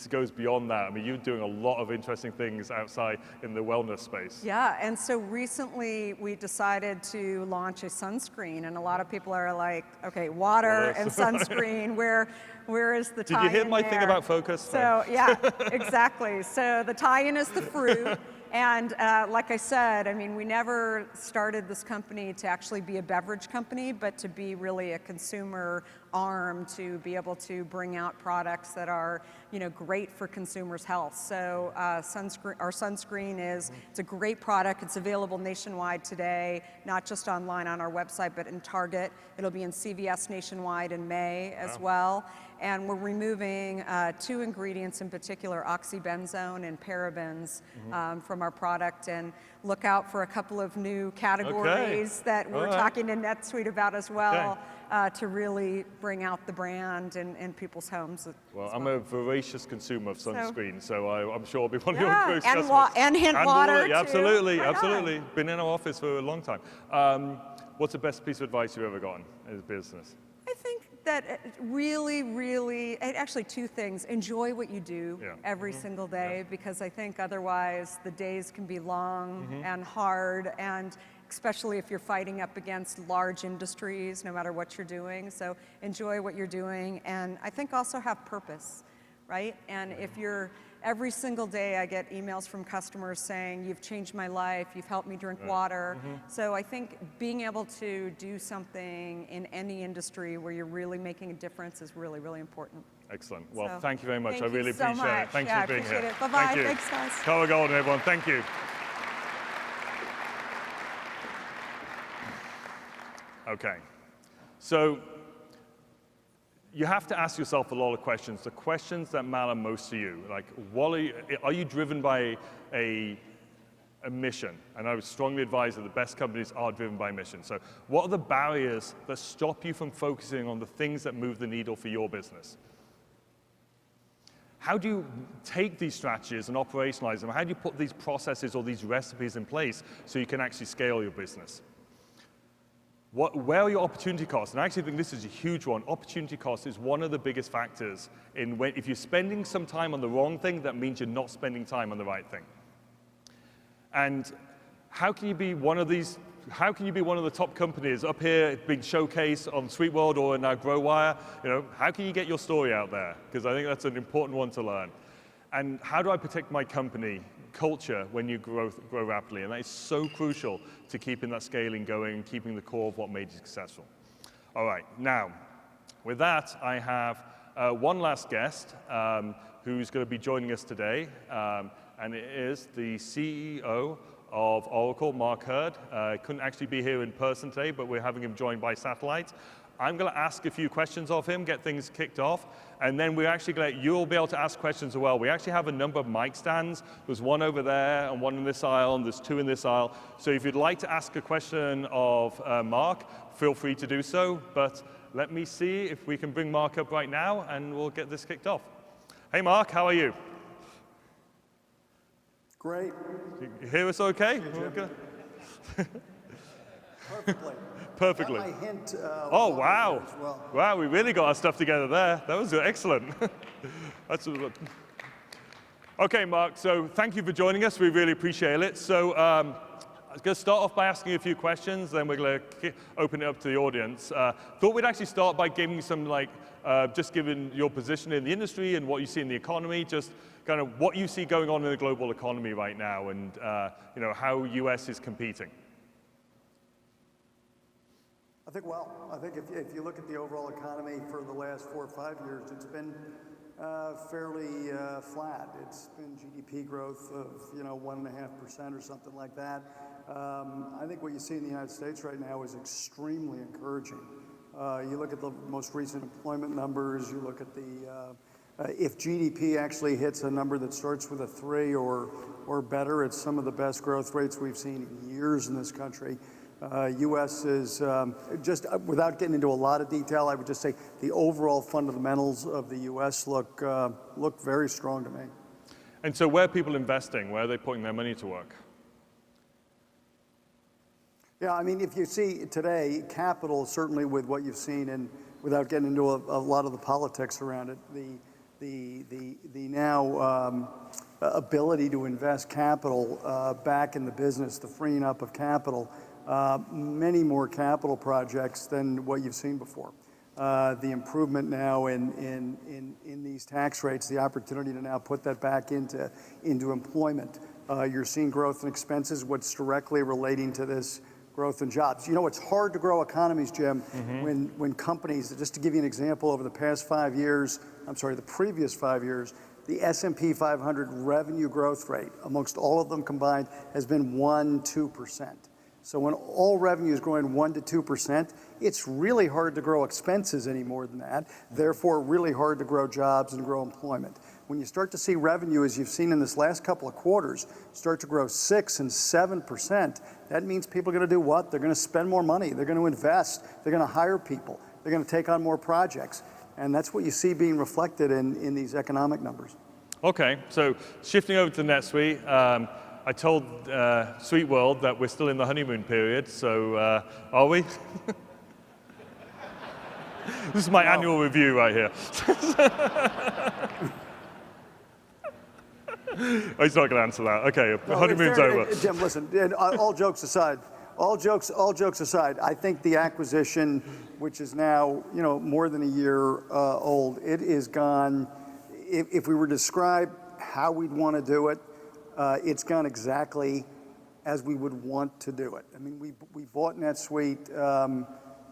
goes beyond that. I mean, you're doing a lot of interesting things outside in the wellness space. Yeah, and so recently we decided to launch a sunscreen, and a lot of people are like, okay, water and sunscreen, where is the tie-in? Did you hear my thing about focus? So yeah, exactly. So the tie-in is the fruit. And like I said, I mean, we never started this company to actually be a beverage company, but to be really a consumer arm to be able to bring out products that are, great for consumers' health. So our sunscreen it's a great product. It's available nationwide today, not just online on our website, but in Target. It'll be in CVS nationwide in May as well. And we're removing 2 ingredients in particular, oxybenzone and parabens, from our product. And look out for a couple of new categories that we're talking to NetSuite about as well, to really bring out the brand in people's homes. Well, I'm a voracious consumer of sunscreen, so I'm sure I'll be one of your first customers. And hint water, yeah, absolutely, too. absolutely. Been in our office for a long time. What's the best piece of advice you've ever gotten in business? I think that really, actually 2 things. Enjoy what you do every single day, because I think otherwise the days can be long and hard, and especially if you're fighting up against large industries, no matter what you're doing. So enjoy what you're doing, and I think also have purpose, right? And if you're, every single day I get emails from customers saying, you've changed my life, you've helped me drink water. So I think being able to do something in any industry where you're really making a difference is really, really important. Excellent. Well, So, thank you very much. I thank you really so appreciate it. much. Thanks Yeah, for being appreciate here. it. Bye-bye. Thank you. Thanks, guys. Color Goldin, everyone. Thank you. Okay. So you have to ask yourself a lot of questions, the questions that matter most to you. Like, what are you driven by a mission? And I would strongly advise that the best companies are driven by mission. So what are the barriers that stop you from focusing on the things that move the needle for your business? How do you take these strategies and operationalize them? How do you put these processes or these recipes in place so you can actually scale your business? Where are your opportunity costs? And I actually think this is a huge one. Opportunity cost is one of the biggest factors in if you're spending some time on the wrong thing, that means you're not spending time on the right thing. And how can you be one of these? How can you be one of the top companies up here being showcased on SuiteWorld or now GrowWire? You know, how can you get your story out there? Because I think that's an important one to learn. And how do I protect my company culture when you grow rapidly? And that is so crucial to keeping that scaling going and keeping the core of what made you successful. All right, now, with that, I have one last guest who's going to be joining us today, and it is the CEO of Oracle, Mark Hurd. Couldn't actually be here in person today, but we're having him joined by satellite. I'm going to ask a few questions of him, get things kicked off, and then we're actually going to, you'll be able to ask questions as well. We actually have a number of mic stands. There's one over there and one in this aisle, and there's two in this aisle. So if you'd like to ask a question of Mark, feel free to do so. But let me see if we can bring Mark up right now, and we'll get this kicked off. Hey, Mark, how are you? Great. You hear us okay? Perfectly. Perfectly. Got my hint, Oh, wow. as well. Wow, we really got our stuff together there. That was excellent. Okay, Mark, so thank you for joining us. We really appreciate it. So I'm going to start off by asking you a few questions, then we're going to open it up to the audience. Thought we'd actually start by giving some, just giving your position in the industry and what you see in the economy, just kind of what you see going on in the global economy right now, and how US is competing. I think if you look at the overall economy for the last 4 or 5 years, it's been fairly flat. It's been GDP growth of 1.5% or something like that. I think what you see in the United States right now is extremely encouraging. You look at the most recent employment numbers. You look at the if GDP actually hits a number that starts with a 3 or better, it's some of the best growth rates we've seen in years in this country. U.S. is, just without getting into a lot of detail, I would just say the overall fundamentals of the U.S. look very strong to me. And so where are people investing? Where are they putting their money to work? Yeah, I mean, if you see today, capital, certainly with what you've seen, and without getting into a lot of the politics around it, the now ability to invest capital back in the business, the freeing up of capital, many more capital projects than what you've seen before. The improvement now in these tax rates, the opportunity to now put that back into employment. You're seeing growth in expenses, what's directly relating to this growth in jobs. You know, it's hard to grow economies, Jim, when companies, just to give you an example, over the past 5 years, the previous 5 years, the S&P 500 revenue growth rate amongst all of them combined has been 1-2%. So when all revenue is growing 1-2%, it's really hard to grow expenses any more than that. Therefore, really hard to grow jobs and grow employment. When you start to see revenue, as you've seen in this last couple of quarters, start to grow 6 and 7%, that means people are going to do what? They're going to spend more money. They're going to invest. They're going to hire people. They're going to take on more projects. And that's what you see being reflected in these economic numbers. Okay, so shifting over to NetSuite, I told SuiteWorld that we're still in the honeymoon period, so are we? This is my annual review right here. Oh, he's not going to answer that. Okay, the honeymoon's over. Jim, listen, all jokes aside, I think the acquisition, which is now more than a year old, it is gone. If we were to describe how we'd want to do it, it's gone exactly as we would want to do it. I mean, we bought NetSuite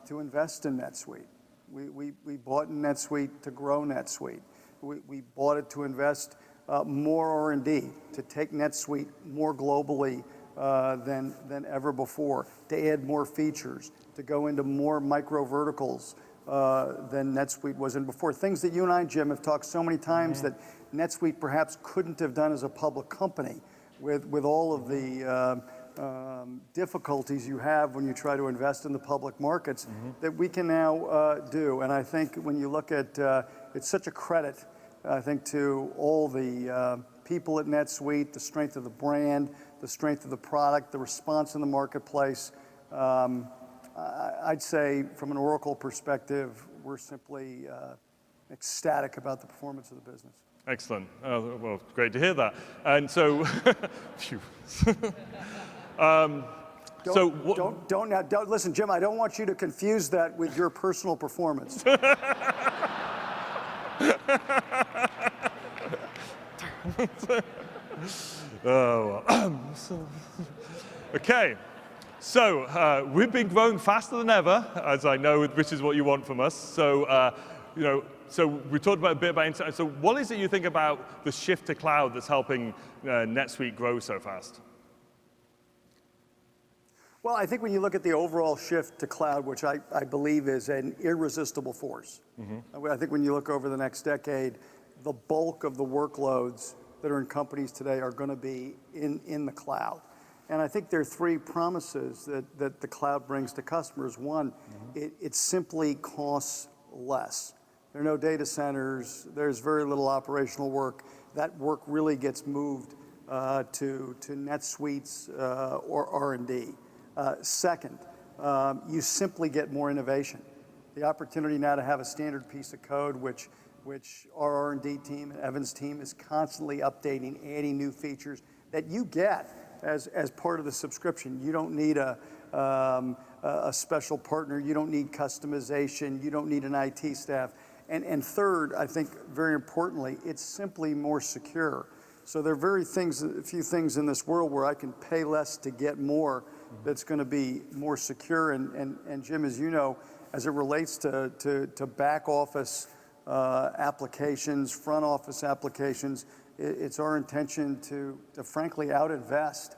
to invest in NetSuite. We bought NetSuite to grow NetSuite. We bought it to invest more R&D, to take NetSuite more globally than ever before, to add more features, to go into more micro verticals than NetSuite was in before. Things that you and I, Jim, have talked so many times that NetSuite perhaps couldn't have done as a public company with all of the difficulties you have when you try to invest in the public markets that we can now do. And I think when you look at, it's such a credit, I think, to all the people at NetSuite, the strength of the brand, the strength of the product, the response in the marketplace. I'd say from an Oracle perspective, we're simply ecstatic about the performance of the business. Excellent. Well, great to hear that. And so, phew. Don't listen, Jim. I don't want you to confuse that with your personal performance. Okay. So we've been growing faster than ever, as I know, which is what you want from us. So so we talked about a bit about internet. So what is it you think about the shift to cloud that's helping NetSuite grow so fast? Well, I think when you look at the overall shift to cloud, which I believe is an irresistible force, I think when you look over the next decade, the bulk of the workloads that are in companies today are going to be in the cloud. And I think there are three promises that the cloud brings to customers. One, it simply costs less. There are no data centers. There's very little operational work. That work really gets moved to NetSuite's or R&D. Second, you simply get more innovation. The opportunity now to have a standard piece of code, which our R&D team and Evan's team is constantly updating, adding new features that you get as part of the subscription. You don't need a special partner. You don't need customization. You don't need an IT staff. And third, I think very importantly, it's simply more secure. So there are a few things in this world where I can pay less to get more that's going to be more secure. And Jim, as you know, as it relates to back office applications, front office applications, it's our intention to frankly out-invest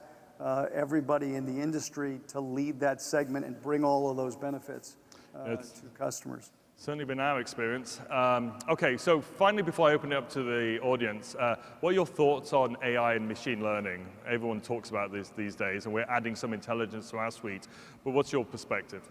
everybody in the industry to lead that segment and bring all of those benefits to customers. Certainly been our experience. Okay, so finally, before I open it up to the audience, what are your thoughts on AI and machine learning? Everyone talks about this these days, and we're adding some intelligence to our suite. But what's your perspective?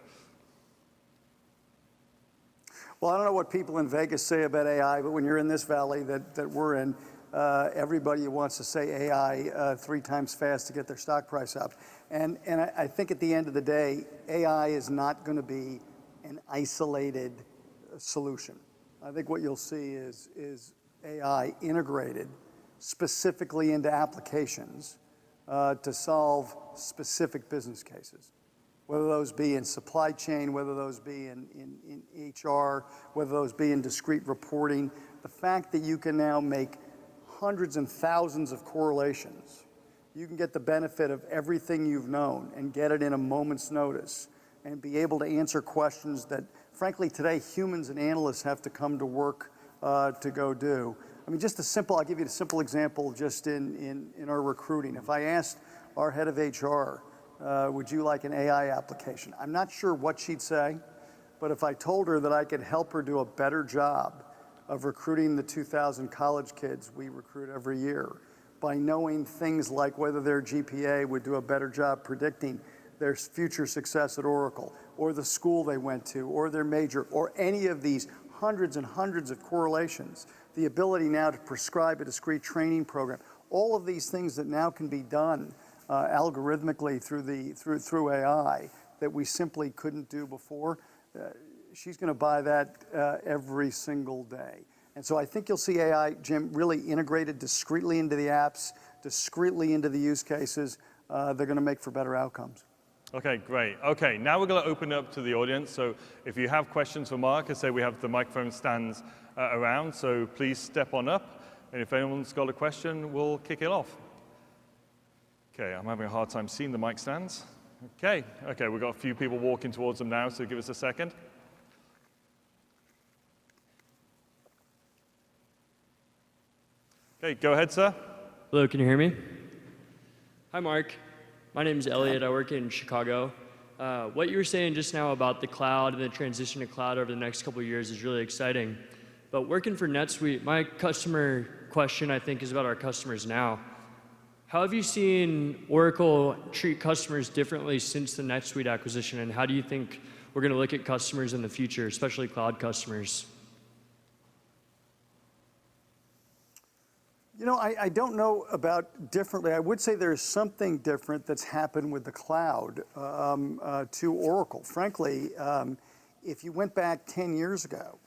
Well, I don't know what people in Vegas say about AI, but when you're in this valley that we're in, everybody wants to say AI 3 times fast to get their stock price up. And I think at the end of the day, AI is not going to be an isolated solution. I think what you'll see is AI integrated specifically into applications to solve specific business cases, whether those be in supply chain, whether those be in HR, whether those be in discrete reporting. The fact that you can now make hundreds and thousands of correlations, you can get the benefit of everything you've known and get it in a moment's notice and be able to answer questions that, frankly, today humans and analysts have to come to work to go do. I mean, I'll give you a simple example just in our recruiting. If I asked our head of HR, would you like an AI application? I'm not sure what she'd say, but if I told her that I could help her do a better job of recruiting the 2,000 college kids we recruit every year by knowing things like whether their GPA would do a better job predicting their future success at Oracle, or the school they went to, or their major, or any of these hundreds and hundreds of correlations, the ability now to prescribe a discrete training program, all of these things that now can be done algorithmically through AI that we simply couldn't do before, she's going to buy that every single day. And so I think you'll see AI, Jim, really integrated discreetly into the apps, discreetly into the use cases. They're going to make for better outcomes. Okay, great. Okay, now we're going to open it up to the audience. So if you have questions for Mark, I say we have the microphone stands around, so please step on up. And if anyone's got a question, we'll kick it off. Okay, I'm having a hard time seeing the mic stands. Okay, we've got a few people walking towards them now, so give us a second. Okay, go ahead, sir. Hello, can you hear me? Hi, Mark. My name is Elliot. I work in Chicago. What you were saying just now about the cloud and the transition to cloud over the next couple of years is really exciting. But working for NetSuite, my customer question, I think, is about our customers now. How have you seen Oracle treat customers differently since the NetSuite acquisition, and how do you think we're going to look at customers in the future, especially cloud customers? You know, I don't know about differently. I would say there's something different that's happened with the cloud to Oracle. Frankly, if you went back 10 years ago,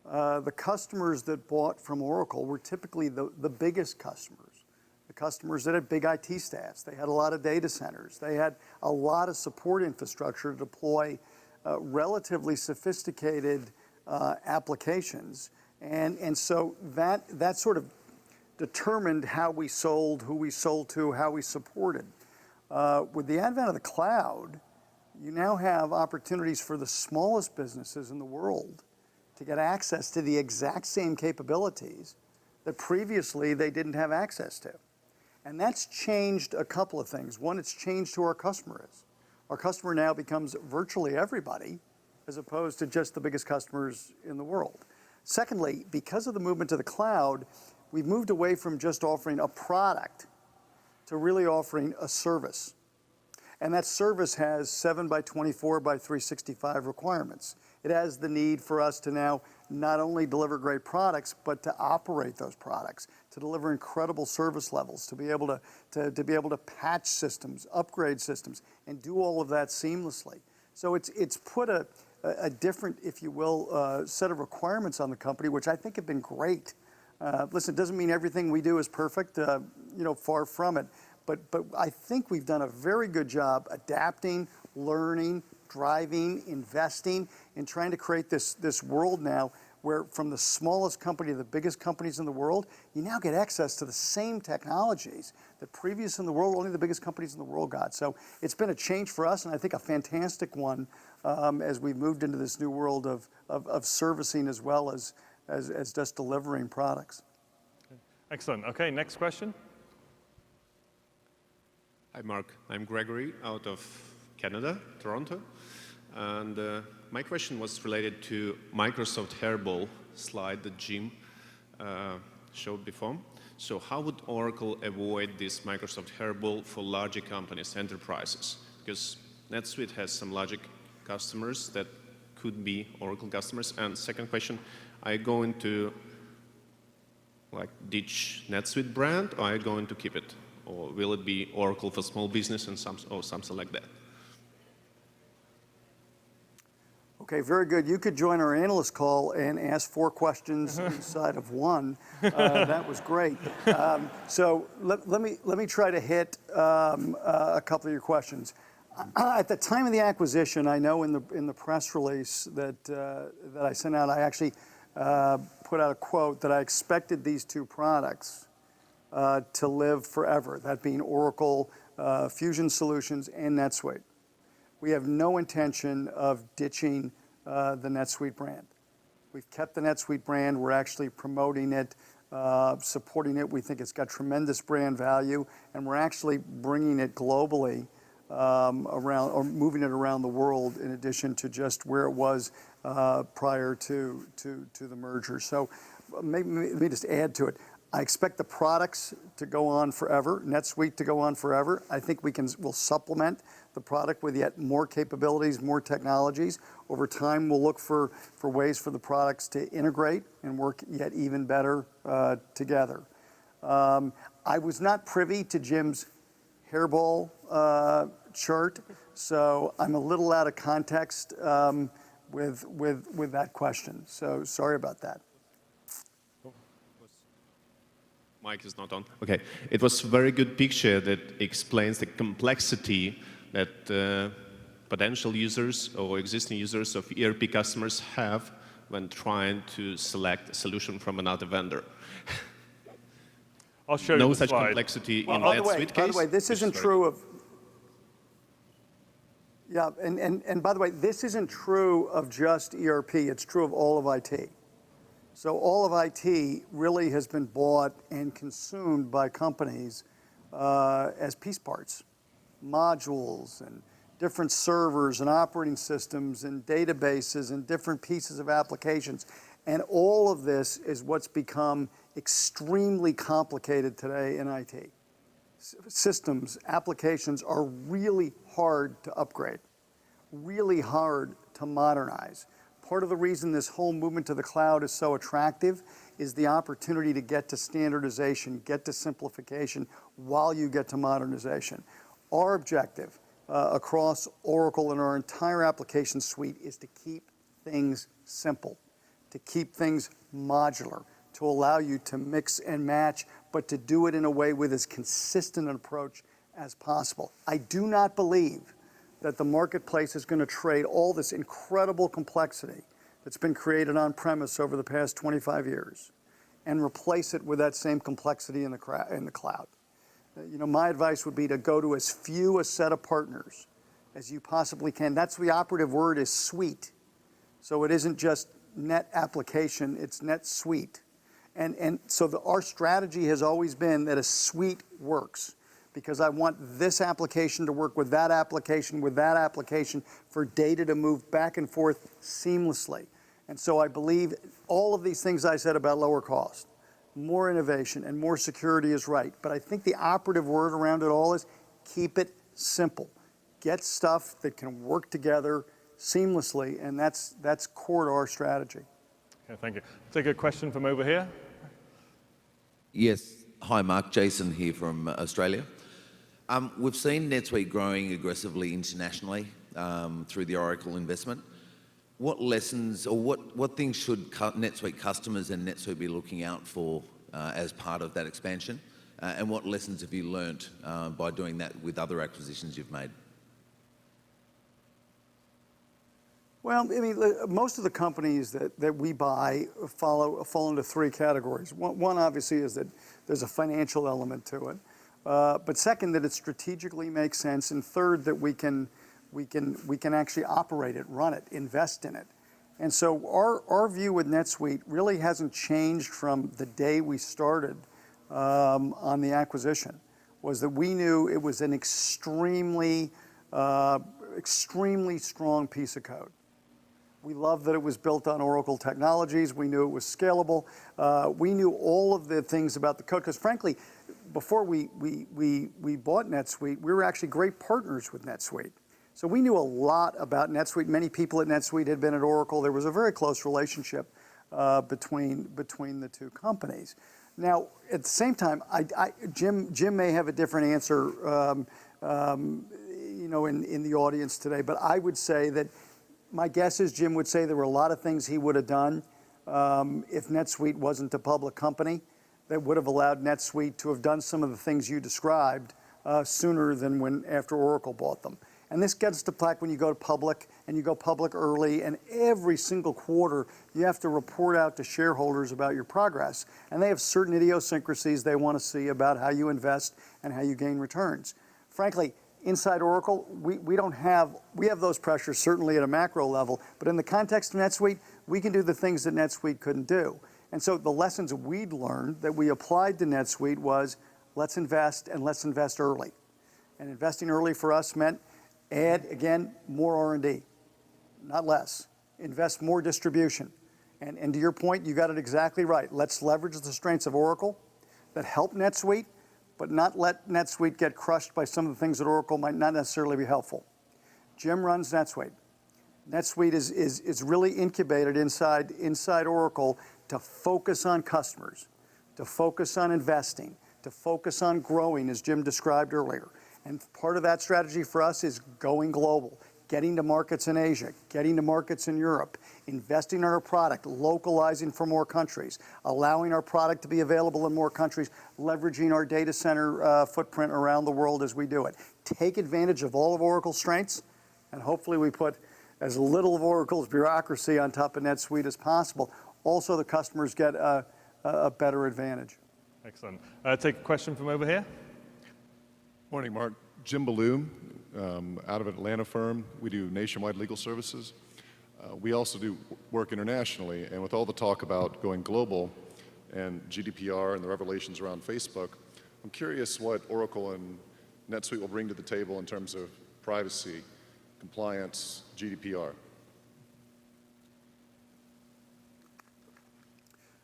the customers that bought from Oracle were typically the biggest customers, the customers that had big IT staffs. They had a lot of data centers. They had a lot of support infrastructure to deploy relatively sophisticated applications. And so that sort of determined how we sold, who we sold to, how we supported. With the advent of the cloud, you now have opportunities for the smallest businesses in the world to get access to the exact same capabilities that previously they didn't have access to. And that's changed a couple of things. One, it's changed who our customer is. Our customer now becomes virtually everybody, as opposed to just the biggest customers in the world. Secondly, because of the movement to the cloud, we've moved away from just offering a product to really offering a service. And that service has 7 by 24 by 365 requirements. It has the need for us to now not only deliver great products, but to operate those products, to deliver incredible service levels, to be able to patch systems, upgrade systems, and do all of that seamlessly. So it's put a different, if you will, set of requirements on the company, which I think have been great. Listen, it doesn't mean everything we do is perfect, far from it. But I think we've done a very good job adapting, learning, driving, investing, and trying to create this world now where from the smallest company to the biggest companies in the world, you now get access to the same technologies that previous in the world, only the biggest companies in the world got. So it's been a change for us, and I think a fantastic one as we've moved into this new world of servicing as well as just delivering products. Excellent. Okay, next question. Hi, Mark. I'm Gregory out of Canada, Toronto. And my question was related to Microsoft Hairball slide that Jim showed before. So how would Oracle avoid this Microsoft Hairball for larger companies, enterprises? Because NetSuite has some larger customers that could be Oracle customers. And second question, are you going to ditch NetSuite brand, or are you going to keep it? Or will it be Oracle for small business and something like that? Okay, very good. You could join our analyst call and ask 4 questions inside of one. That was great. So let me try to hit a couple of your questions. At the time of the acquisition, I know in the press release that I sent out, I actually put out a quote that I expected these 2 products to live forever, that being Oracle Fusion Solutions and NetSuite. We have no intention of ditching the NetSuite brand. We've kept the NetSuite brand. We're actually promoting it, supporting it. We think it's got tremendous brand value, and we're actually bringing it globally around, or moving it around the world in addition to just where it was prior to the merger. So let me just add to it. I expect the products to go on forever, NetSuite to go on forever. I think we'll supplement the product with yet more capabilities, more technologies. Over time, we'll look for ways for the products to integrate and work yet even better together. I was not privy to Jim's hairball chart, so I'm a little out of context with that question. So sorry about that. Mic is not on. Okay. It was a very good picture that explains the complexity that potential users or existing users of ERP customers have when trying to select a solution from another vendor. I'll show you no the such slide. Complexity Well, in NetSuite case. by the way, this isn't true of. Yeah, and by the way, this isn't true of just ERP. It's true of all of IT. So all of IT really has been bought and consumed by companies as piece parts, modules and different servers and operating systems and databases and different pieces of applications. And all of this is what's become extremely complicated today in IT. Systems, applications are really hard to upgrade, really hard to modernize. Part of the reason this whole movement to the cloud is so attractive is the opportunity to get to standardization, get to simplification while you get to modernization. Our objective across Oracle and our entire application suite is to keep things simple, to keep things modular, to allow you to mix and match, but to do it in a way with as consistent an approach as possible. I do not believe that the marketplace is going to trade all this incredible complexity that's been created on-premise over the past 25 years and replace it with that same complexity in the cloud. You know, my advice would be to go to as few a set of partners as you possibly can. That's the operative word, is suite. So it isn't just net application, it's NetSuite. And so our strategy has always been that a suite works, because I want this application to work with that application, for data to move back and forth seamlessly. And so I believe all of these things I said about lower cost, more innovation, and more security is right. But I think the operative word around it all is keep it simple. Get stuff that can work together seamlessly, and that's core to our strategy. Okay, thank you. Take a question from over here. Yes. Hi, Mark. Jason here from Australia. We've seen NetSuite growing aggressively internationally through the Oracle investment. What lessons or what things should NetSuite customers and NetSuite be looking out for as part of that expansion? And what lessons have you learnt by doing that with other acquisitions you've made? Well, I mean, most of the companies that we buy fall into three categories. One obviously is that there's a financial element to it. But second, that it strategically makes sense. And third, that we can actually operate it, run it, invest in it. And so our view with NetSuite really hasn't changed from the day we started on the acquisition, was that we knew it was an extremely strong piece of code. We loved that it was built on Oracle technologies. We knew it was scalable. We knew all of the things about the code, because frankly, before we bought NetSuite, we were actually great partners with NetSuite. So we knew a lot about NetSuite. Many people at NetSuite had been at Oracle. There was a very close relationship between the two companies. Now, at the same time, Jim may have a different answer, you know, in the audience today, but I would say that my guess is Jim would say there were a lot of things he would have done if NetSuite wasn't a public company that would have allowed NetSuite to have done some of the things you described sooner than after Oracle bought them. And this gets to back when you go public, and you go public early, and every single quarter you have to report out to shareholders about your progress. And they have certain idiosyncrasies they want to see about how you invest and how you gain returns. Frankly, inside Oracle, we have those pressures certainly at a macro level, but in the context of NetSuite, we can do the things that NetSuite couldn't do. And so the lessons we'd learned that we applied to NetSuite was, let's invest, and let's invest early. And investing early for us meant add, again, more R&D, not less. Invest more distribution. And to your point, you got it exactly right. Let's leverage the strengths of Oracle that help NetSuite, but not let NetSuite get crushed by some of the things that Oracle might not necessarily be helpful. Jim runs NetSuite. NetSuite is really incubated inside Oracle to focus on customers, to focus on investing, to focus on growing, as Jim described earlier. And part of that strategy for us is going global, getting to markets in Asia, getting to markets in Europe, investing in our product, localizing for more countries, allowing our product to be available in more countries, leveraging our data center footprint around the world as we do it. Take advantage of all of Oracle's strengths, and hopefully we put as little of Oracle's bureaucracy on top of NetSuite as possible. Also, the customers get a better advantage. Excellent. Take a question from over here. Morning, Mark. Jim Ballou, out of an Atlanta firm. We do nationwide legal services. We also do work internationally, and with all the talk about going global and GDPR and the revelations around Facebook, I'm curious what Oracle and NetSuite will bring to the table in terms of privacy, compliance, GDPR.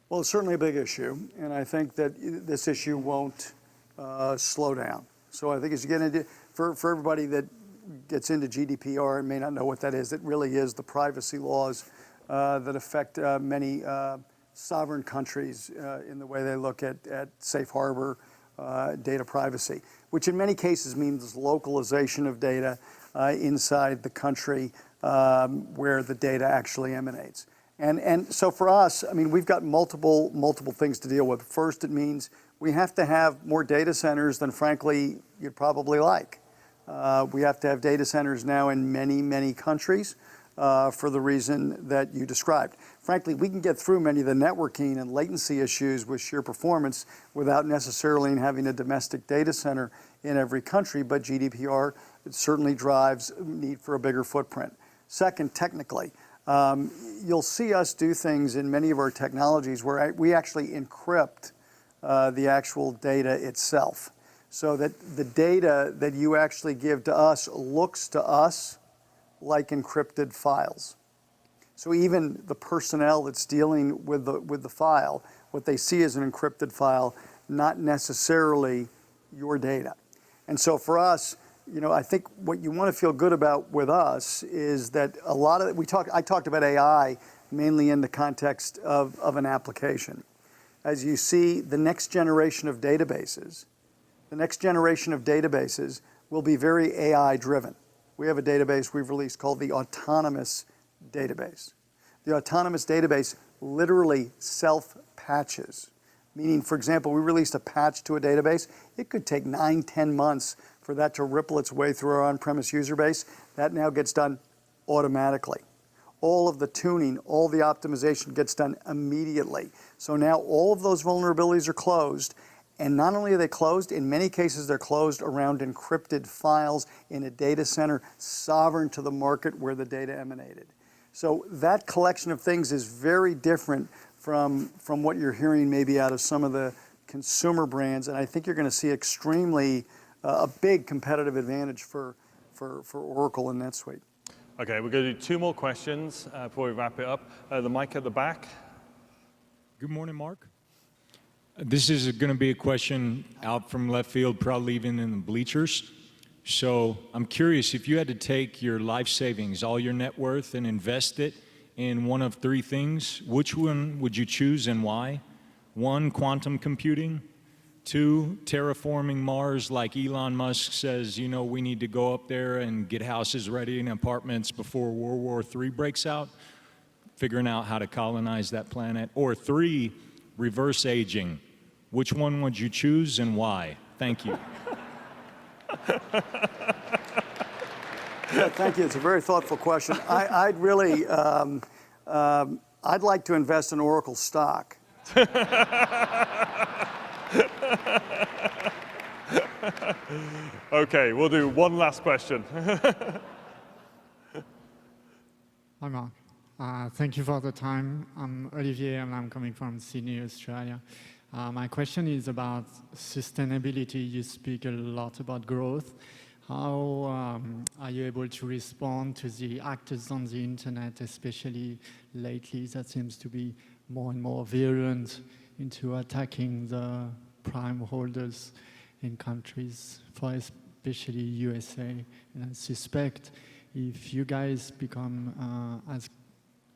Well, it's certainly a big issue, and I think that this issue won't slow down. So I think as you get into, for everybody that gets into GDPR and may not know what that is, it really is the privacy laws that affect many sovereign countries in the way they look at safe harbor data privacy, which in many cases means localization of data inside the country where the data actually emanates. And so for us, I mean, we've got multiple things to deal with. First, it means we have to have more data centers than, frankly, you'd probably like. We have to have data centers now in many countries for the reason that you described. Frankly, we can get through many of the networking and latency issues with sheer performance without necessarily having a domestic data center in every country, but GDPR certainly drives need for a bigger footprint. Second, technically, you'll see us do things in many of our technologies where we actually encrypt the actual data itself, so that the data that you actually give to us looks to us like encrypted files. So even the personnel that's dealing with the file, what they see is an encrypted file, not necessarily your data. And so for us, you know, I think what you want to feel good about with us is that a lot of I talked about AI mainly in the context of an application. As you see, the next generation of databases will be very AI driven. We have a database we've released called the Autonomous Database. The Autonomous Database literally self-patches, meaning, for example, we released a patch to a database. It could take 9-10 months for that to ripple its way through our on-premise user base. That now gets done automatically. All of the tuning, all the optimization gets done immediately. So now all of those vulnerabilities are closed. And not only are they closed, in many cases they're closed around encrypted files in a data center sovereign to the market where the data emanated. So that collection of things is very different from what you're hearing maybe out of some of the consumer brands. And I think you're going to see extremely a big competitive advantage for Oracle and NetSuite. Okay, we're going to do 2 more questions before we wrap it up. The mic at the back. Good morning, Mark. This is going to be a question out from left field, probably even in the bleachers. So I'm curious, if you had to take your life savings, all your net worth, and invest it in one of 3 things, which one would you choose and why? 1, quantum computing. 2, terraforming Mars, like Elon Musk says, you know, we need to go up there and get houses ready and apartments before World War III breaks out, figuring out how to colonize that planet. Or 3, reverse aging. Which one would you choose and why? Thank you. Yeah, thank you. It's a very thoughtful question. I'd really, I'd like to invest in Oracle stock. Okay, we'll do one last question. Hi, Mark. Thank you for the time. I'm Olivier, and I'm coming from Sydney, Australia. My question is about sustainability. You speak a lot about growth. How are you able to respond to the actors on the internet, especially lately, that seems to be more and more virulent into attacking the prime holders in countries, for especially USA? And I suspect if you guys become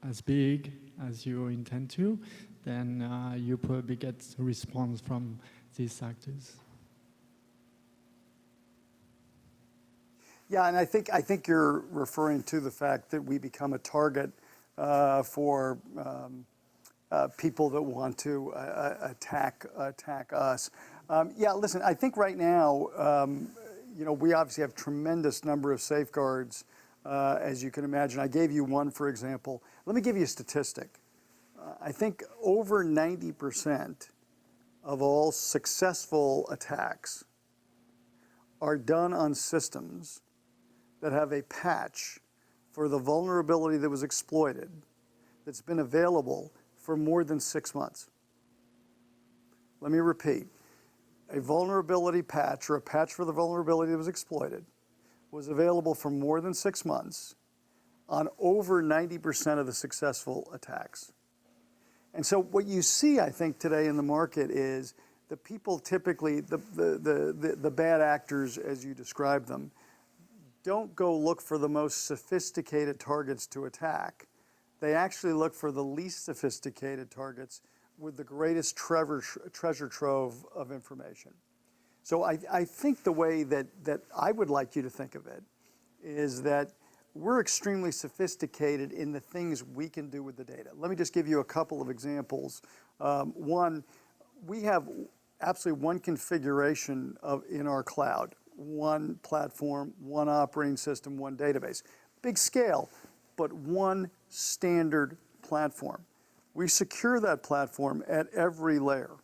as big as you intend to, then you probably get a response from these actors. Yeah, and I think you're referring to the fact that we become a target for people that want to attack us. Yeah, listen, I think right now, you know, we obviously have tremendous number of safeguards, as you can imagine. I gave you one, for example. Let me give you a statistic. I think over 90% of all successful attacks are done on systems that have a patch for the vulnerability that was exploited that's been available for more than 6 months. Let me repeat. A vulnerability patch or a patch for the vulnerability that was exploited was available for more than 6 months on over 90% of the successful attacks. And so what you see, I think, today in the market is the people typically, the bad actors, as you describe them, don't go look for the most sophisticated targets to attack. They actually look for the least sophisticated targets with the greatest treasure trove of information. So I think the way that I would like you to think of it is that we're extremely sophisticated in the things we can do with the data. Let me just give you a couple of examples. One, we have absolutely one configuration in our cloud, one platform, one operating system, one database. Big scale, but one standard platform. We secure that platform at every layer.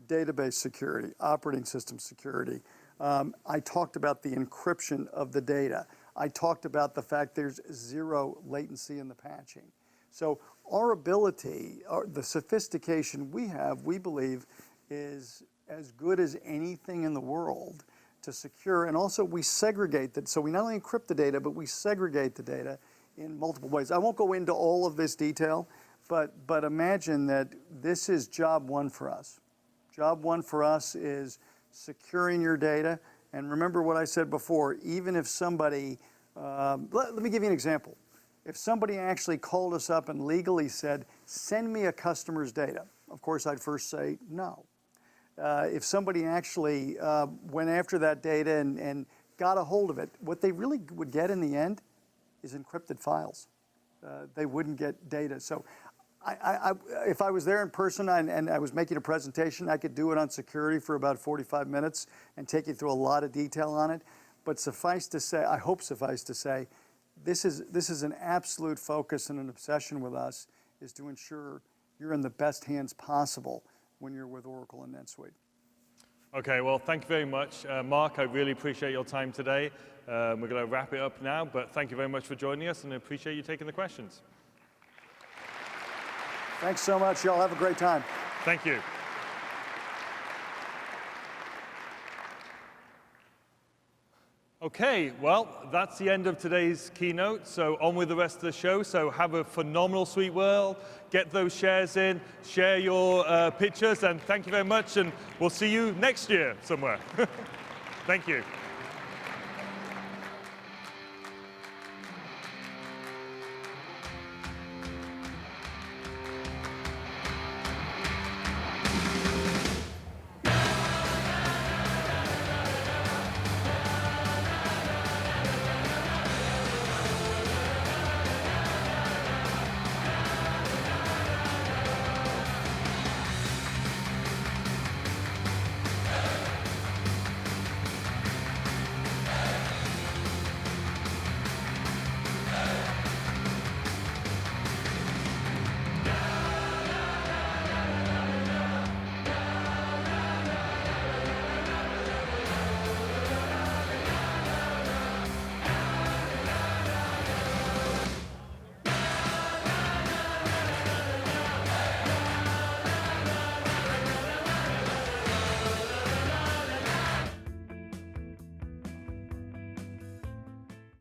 Database security, operating system security. I talked about the encryption of the data. I talked about the fact there's zero latency in the patching. So our ability, the sophistication we have, we believe, is as good as anything in the world to secure. And also we segregate that. So we not only encrypt the data, but we segregate the data in multiple ways. I won't go into all of this detail, but imagine that this is job one for us. Job one for us is securing your data. And remember what I said before, even if somebody, let me give you an example. If somebody actually called us up and legally said, send me a customer's data, of course I'd first say no. If somebody actually went after that data and got a hold of it, what they really would get in the end is encrypted files. They wouldn't get data. So if I was there in person and I was making a presentation, I could do it on security for about 45 minutes and take you through a lot of detail on it. But suffice to say, I hope suffice to say, this is an absolute focus and an obsession with us, is to ensure you're in the best hands possible when you're with Oracle and NetSuite. Okay, well, thank you very much. Mark, I really appreciate your time today. We're going to wrap it up now, but thank you very much for joining us, and I appreciate you taking the questions. Thanks so much. Y'all have a great time. Thank you. Okay, well, that's the end of today's keynote. So on with the rest of the show. So have a phenomenal SuiteWorld. Get those shares in. Share your pictures. And thank you very much. And we'll see you next year somewhere. Thank you.